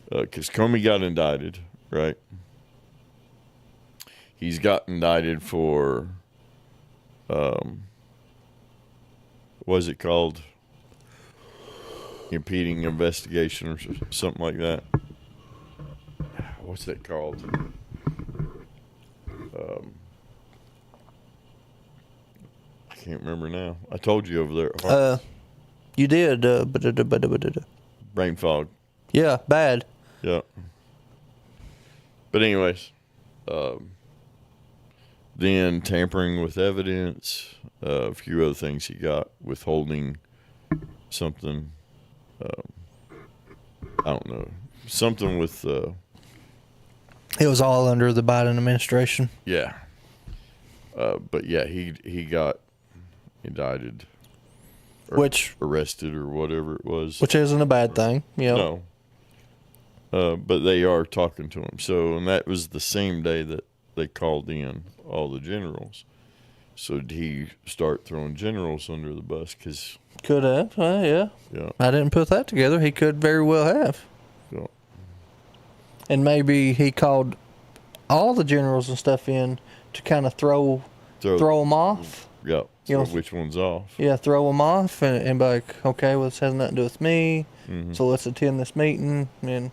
because Comey got indicted, right? he's got indicted for, what's it called? Impeding investigation or something like that. What's that called? I can't remember now. I told you over there. You did. Brain fog. Yeah, bad. Yeah. But anyways, then tampering with evidence, a few other things he got, withholding something. I don't know, something with. It was all under the Biden administration. Yeah. But yeah, he got indicted, or Which arrested or whatever it was. Which isn't a bad thing, you know. No. But they are talking to him. So, and that was the same day that they called in all the generals. So did he start throwing generals under the bus? Because Could have, yeah. yeah, I didn't put that together. He could very well have. yeah, And maybe he called all the generals and stuff in to kind of throw them off. yeah. You know, So which one's off? Yeah, throw them off and be like, okay, well, this has nothing to do with me. Mm-hmm. So let's attend this meeting. And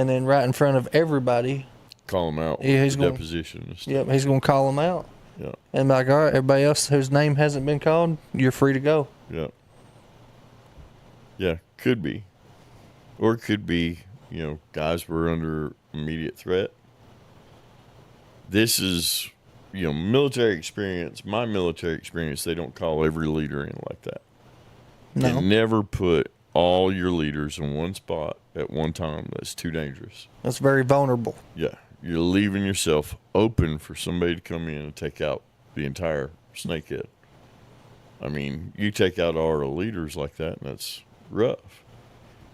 then right in front of everybody, Call him out. Yeah, with he's the going- deposition. And stuff. yep, he's going to call them out. Yeah, And be like, all right, everybody else whose name hasn't been called, you're free to go. yeah, yeah. Could be, or it could be. Guys were under immediate threat. This is, military experience. My military experience. They don't call every leader in like that. No. They never put all your leaders in one spot at one time. That's too dangerous. That's very vulnerable. Yeah, you're leaving yourself open for somebody to come in and take out the entire snakehead. I mean, you take out all our leaders like that, and that's rough.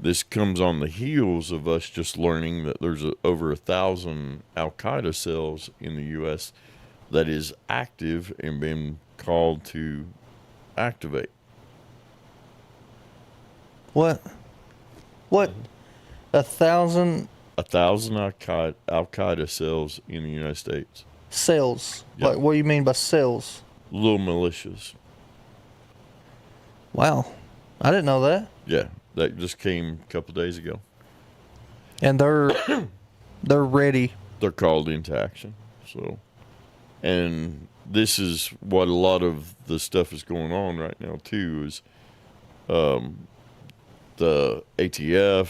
This comes on the heels of us just learning that there's over 1,000 Al-Qaeda cells in the U.S. that is active and been called to activate. What? 1,000 1,000 Al-Qaeda cells in the United States. cells? Yep. Like, what do you mean by cells? Little militias. Wow. I didn't know that. Yeah, that just came a couple days ago. And they're ready. They're called into action. So, and this is what a lot of the stuff is going on right now too. Is the ATF,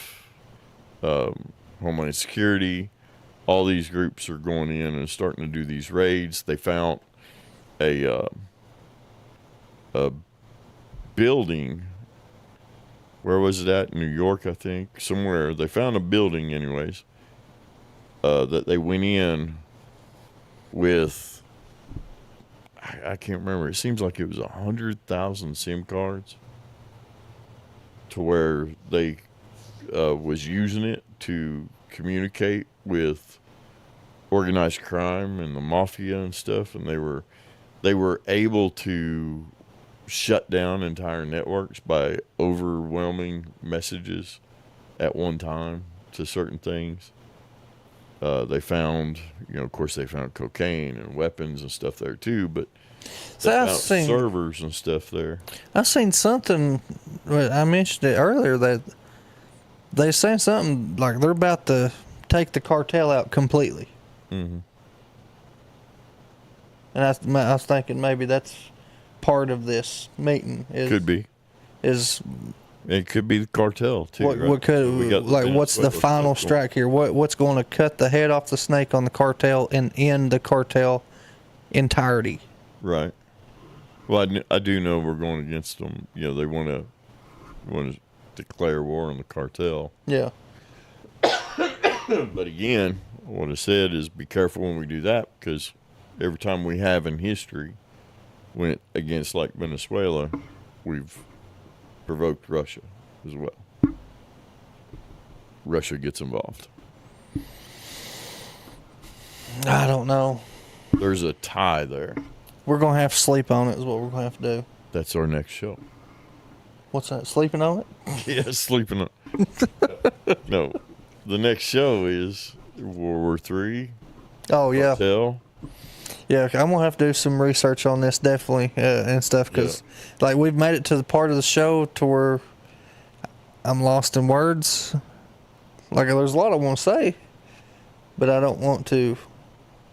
Homeland Security, all these groups are going in and starting to do these raids. They found a building. Where was it at? New York, I think. Somewhere. They found a building, anyways, that they went in with. I can't remember. It seems like it was 100,000 SIM cards. To where they was using it to communicate with organized crime and the mafia and stuff, and they were able to shut down entire networks by overwhelming messages at one time to certain things. They found, of course, they found cocaine and weapons and stuff there too, but they found servers and stuff there. I've seen something. I mentioned it earlier that they're saying something like they're about to take the cartel out completely. Mm-hmm. And I was thinking maybe that's part of this meeting. Could be. It could be the cartel too. What could what's the final strike here? What's going to cut the head off the snake on the cartel and end the cartel entirety? Right. Well, I do know we're going against them. They want to declare war on the cartel. Yeah. But again, what I said is be careful when we do that, because every time we have in history went against like Venezuela, we've provoked Russia as well. Russia gets involved. I don't know. There's a tie there. We're going to have to sleep on it is what we're going to have to do. That's our next show. What's that? Sleeping on it? Yeah, sleeping on. No, the next show is World War III. Oh, yeah. Cartel. Yeah, I'm gonna have to do some research on this definitely and stuff because, like, we've made it to the part of the show to where I'm lost in words. Like, there's a lot I want to say, but I don't want to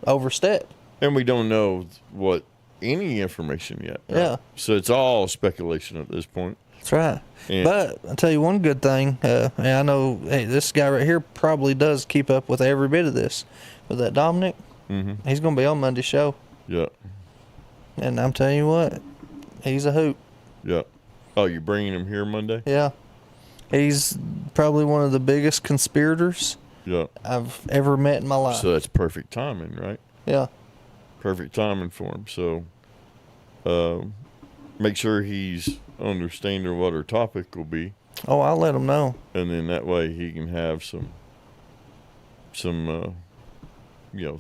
overstep. And we don't know what any information yet. Right? Yeah. So it's all speculation at this point. That's right. Yeah. But I'll tell you one good thing. And I know this guy right here probably does keep up with every bit of this. But that Dominic, he's going to be on Monday's show. Yeah. And I'm telling you what, he's a hoot. Yeah. Oh, you bringing him here Monday? Yeah. He's probably one of the biggest conspirators I've ever met in my life. So that's perfect timing, right? Yeah. Perfect timing for him. So make sure he's understanding what our topic will be. Oh, I'll let him know. And then that way he can have some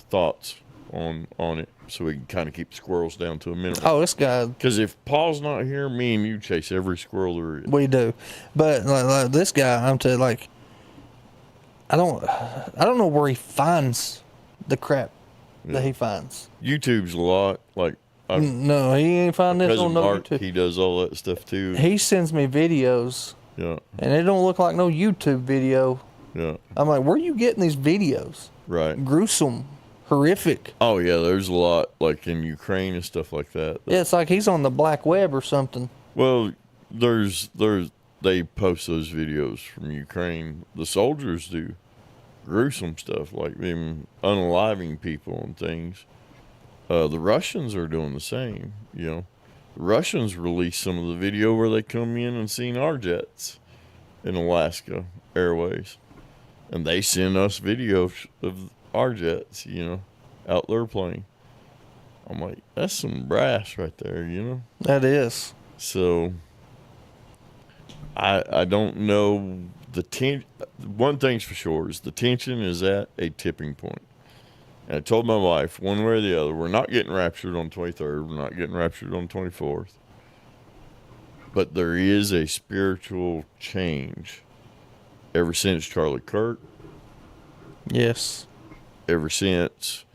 thoughts on it, so we can kind of keep squirrels down to a minimum. Oh, this guy. Because if Paul's not here, me and you chase every squirrel there is. We do. But like this guy, I'm telling you, like, I don't know where he finds the crap that he finds. YouTube's a lot. Like, No, he ain't finding this on no Mark, YouTube. he does all that stuff too. He sends me videos. Yeah. And it don't look like no YouTube video. Yeah. I'm like, where are you getting these videos? Right. Gruesome, horrific. Oh yeah, there's a lot like in Ukraine and stuff like that. Yeah, it's like he's on the black web or something. Well, they post those videos from Ukraine. The soldiers do gruesome stuff like them unaliving people and things. The Russians are doing the same. You know, the Russians released some of the video where they come in and seen our jets in Alaska Airways, and they send us videos of our jets. You know, out there playing. I'm like, that's some brass right there. You know. That is. So I don't know the tension. One thing's for sure is the tension is at a tipping point. And I told my wife, one way or the other, we're not getting raptured on 23rd. We're not getting raptured on 24th. But there is a spiritual change ever since Charlie Kirk. Yes. Ever since,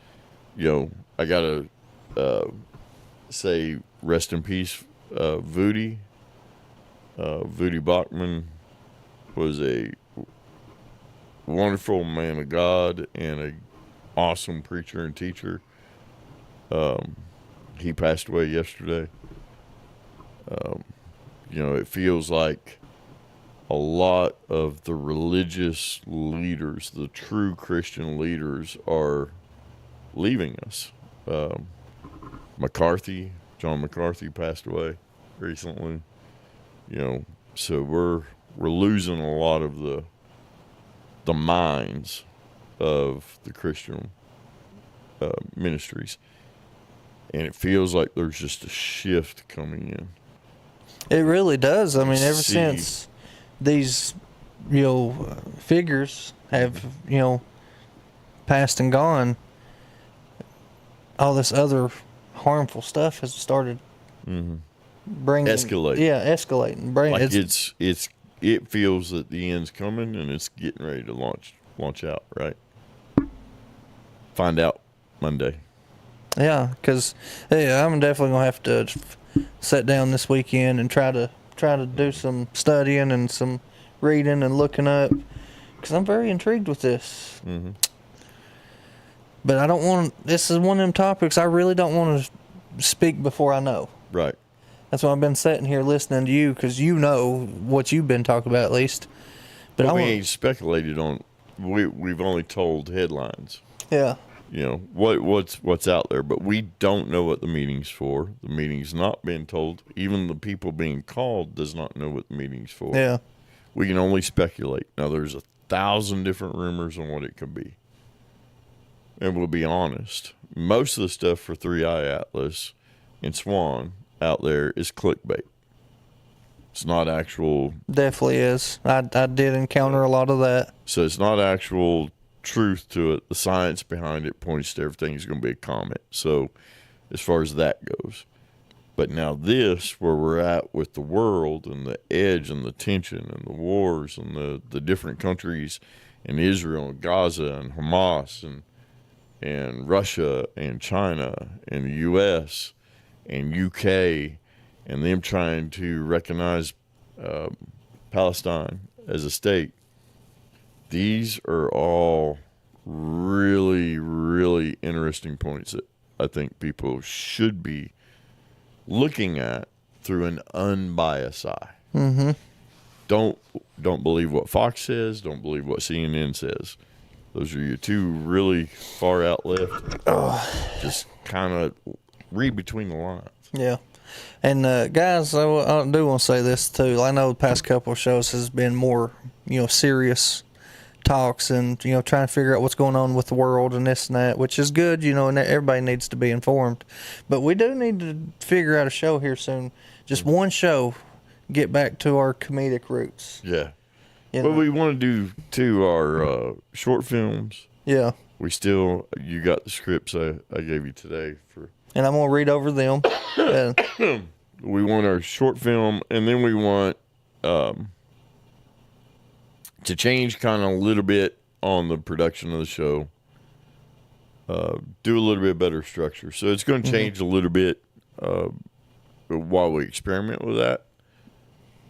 I got to say rest in peace, Voody. Voody Bachman was a wonderful man of God and a awesome preacher and teacher. He passed away yesterday. It feels like a lot of the religious leaders, the true Christian leaders, are leaving us. John McCarthy passed away recently. So we're losing a lot of the minds of the Christian ministries, and it feels like there's just a shift coming in. It really does. I mean, ever since these, figures have, passed and gone, all this other harmful stuff has started bringing escalating. Yeah, escalating. It feels that the end's coming and it's getting ready to launch out. Right. Find out Monday. Yeah, because I'm definitely gonna have to sit down this weekend and try to do some studying and some reading and looking up, because I'm very intrigued with this. Mm-hmm. But I don't want. This is one of them topics I really don't want to speak before I know. Right. That's why I've been sitting here listening to you, because you know what you've been talking about at least. But we ain't speculated on. We've only told headlines. Yeah. What's out there, but we don't know what the meeting's for. The meeting's not been told. Even the people being called does not know what the meeting's for. Yeah. We can only speculate. Now there's 1,000 different rumors on what it could be. And we'll be honest. Most of the stuff for 3i Atlas and Swan out there is clickbait. It's not actual. Definitely is. I did encounter a lot of that. So it's not actual truth to it. The science behind it points to everything is going to be a comet. So as far as that goes. But now this, where we're at with the world and the edge and the tension and the wars and the different countries in Israel and Gaza and Hamas and and Russia and China and the U.S. and UK and them trying to recognize Palestine as a state. These are all really, really interesting points that I think people should be looking at through an unbiased eye. Mm-hmm. Don't believe what Fox says. Don't believe what CNN says. Those are your two really far out left. Just kind of read between the lines. Yeah. And guys, I do want to say this too. I know the past couple of shows has been more, serious talks and trying to figure out what's going on with the world and this and that, which is good, and everybody needs to be informed. But we do need to figure out a show here soon. Just one show, get back to our comedic roots. Yeah. You But know? we want to do too our short films. Yeah. You got the scripts I gave you today for. And I'm gonna read over them. We want our short film, and then we want to change kind of a little bit on the production of the show. Do a little bit better structure. So it's going to change a little bit while we experiment with that.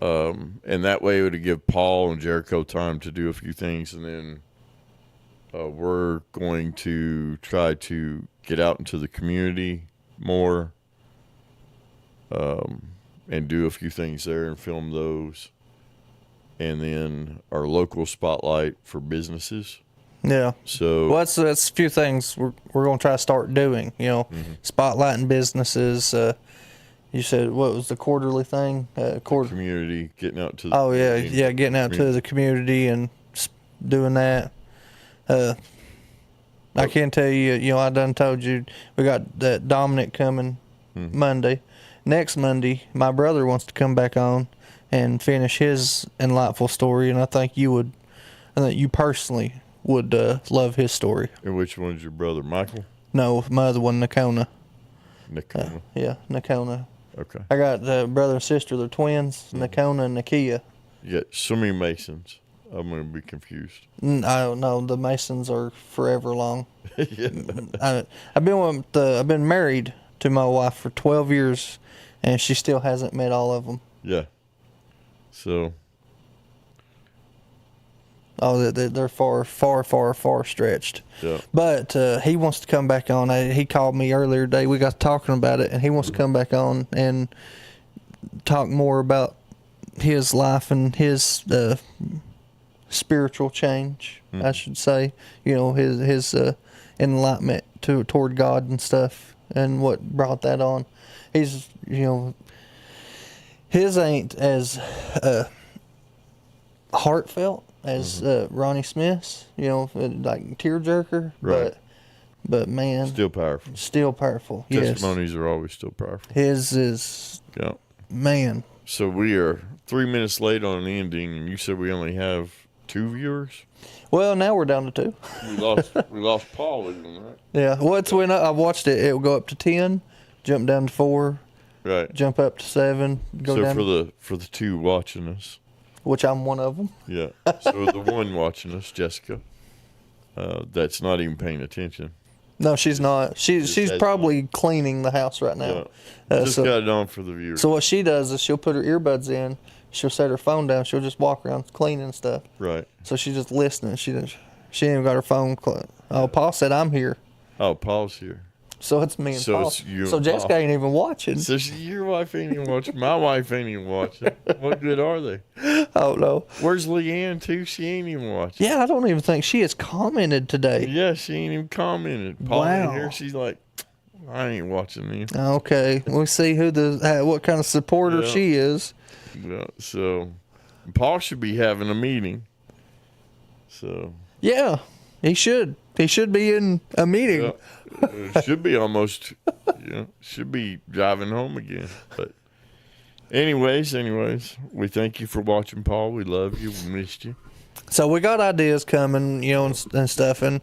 And that way it would give Paul and Jericho time to do a few things, and then we're going to try to get out into the community more and do a few things there and film those. And then our local spotlight for businesses. Yeah. So that's a few things we're going to try to start doing. Spotlighting businesses. You said what was the quarterly thing? Community, getting out to the community. Getting out to the community and doing that. I can tell you, I done told you we got that Dominic coming Monday. Next Monday, my brother wants to come back on and finish his enlightful story, and I think you personally would love his story. And which one's your brother, Michael? No, my other one, Nakona. Nakona. Yeah, Nakona. Okay. I got brother and sister, they're twins, Nakona and Nakia. You got so many Masons. I'm going to be confused. I don't know. The Masons are forever long. Yeah. I've been married to my wife for 12 years, and she still hasn't met all of them. Yeah. So. Oh, they're far stretched. Yeah. But he wants to come back on. He called me earlier today. We got talking about it, and he wants to come back on and talk more about his life and his spiritual change, I should say. His enlightenment toward God and stuff, and what brought that on. He's, his ain't as heartfelt as Ronnie Smith's, like tearjerker, Right. but man, Still powerful. Yes. Testimonies are always still powerful. His is, Yeah. man. So we are 3 minutes late on an ending, and you said we only have 2 viewers? Well, now we're down to 2. We lost Paul even, right? Yeah. Well, it's when I watched it. It will go up to 10, jump down to 4, Right. jump up to 7, go So down. for the 2 watching us. Which I'm one of them. Yeah. So the one watching us, Jessica, that's not even paying attention. No, she's not. She's has probably cleaning the house right now. Yeah. Just got it on for the viewers. So what she does is she'll put her earbuds in. She'll set her phone down. She'll just walk around cleaning stuff. Right. So she's just listening. She ain't even got her phone. Oh, Paul said I'm here. Oh, Paul's here. So it's me and So Paul. it's you So and Jessica Paul. ain't even watching. So your wife ain't even watching. My wife ain't even watching. What good are they? Oh no. Where's Leanne too? She ain't even watching. Yeah, I don't even think she has commented today. Yeah, she ain't even commented. Paul ain't Wow. here. She's like, I ain't watching these. Okay, we'll see what kind of supporter Yeah. she is. Yeah, so Paul should be having a meeting. So Yeah, he should. He should be in a meeting. yeah, it should be almost. Should be driving home again. But anyways, we thank you for watching, Paul. We love you. We missed you. So we got ideas coming, and stuff, and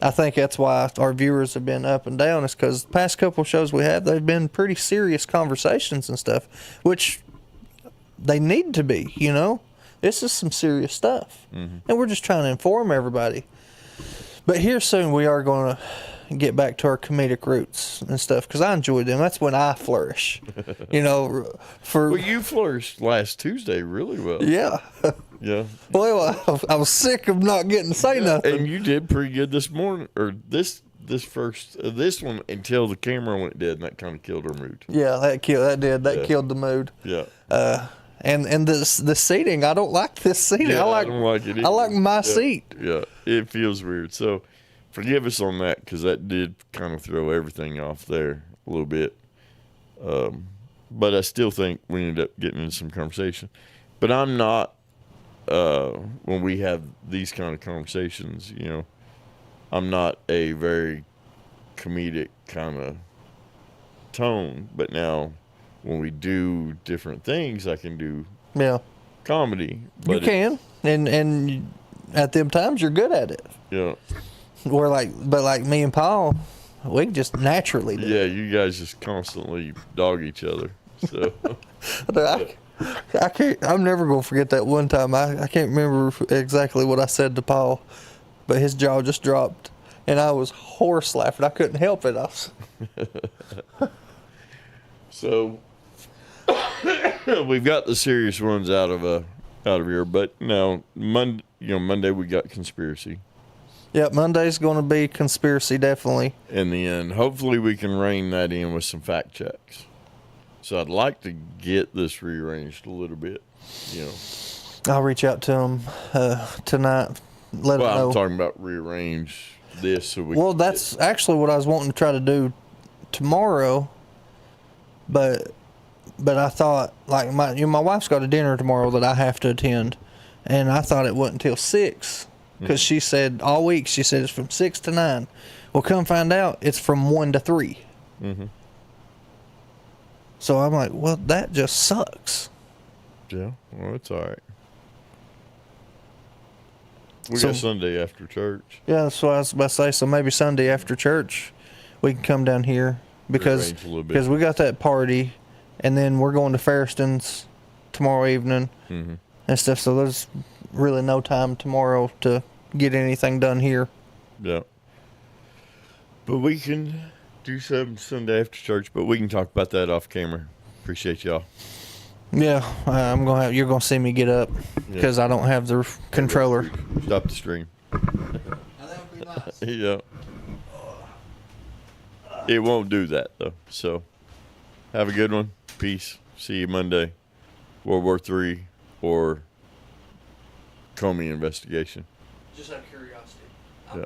I think that's why our viewers have been up and down. Is because the past couple shows we had, they've been pretty serious conversations and stuff, which they need to be. This is some serious stuff, and we're just trying to inform everybody. But here soon we are going to get back to our comedic roots and stuff because I enjoy them. That's when I flourish. Well, you flourished last Tuesday really well. Yeah. Yeah. Well, I was sick of not getting to say nothing. And you did pretty good this morning, or this one until the camera went dead, and that kind of killed our mood. Yeah, that killed the mood. Yeah. And the seating, I don't like this seating. Yeah, I I don't like it either. I like my seat. Yeah, it feels weird. So forgive us on that because that did kind of throw everything off there a little bit. But I still think we ended up getting into some conversation. But I'm not, when we have these kind of conversations, I'm not a very comedic kind of tone. But now when we do different things, I can do comedy. You can, and at them times you're good at it. Yeah. But like me and Paul, we can just naturally do. Yeah, you guys just constantly dog each other. So I can't. I'm never gonna forget that one time. I can't remember exactly what I said to Paul, but his jaw just dropped, and I was horse laughing. I couldn't help it. So we've got the serious ones out of here, but now Monday we got conspiracy. Yeah, Monday's going to be conspiracy, definitely. In the end, hopefully we can rein that in with some fact checks. So I'd like to get this rearranged a little bit. I'll reach out to him tonight. Let him know. I'm talking about rearrange this so we. Well, that's actually what I was wanting to try to do tomorrow, but I thought like my wife's got a dinner tomorrow that I have to attend, and I thought it wasn't until 6. Because she said all week, she said it's from 6 to 9. Well, come find out, it's from 1 to 3. Mm-hmm. So I'm like, well, that just sucks. Yeah, well, it's all right. We got Sunday after church. Yeah, that's what I was about to say. So maybe Sunday after church, we can come down here because we got that party, and then we're going to Ferriston's tomorrow evening and stuff. So there's really no time tomorrow to get anything done here. Yeah. But we can do some Sunday after church, but we can talk about that off camera. Appreciate y'all. Yeah, you're gonna see me get up because I don't have the controller. Stop the stream. That would be nice. Yeah. It won't do that though. So have a good one. Peace. See you Monday. World War III or Comet investigation. Just out of curiosity. Yeah.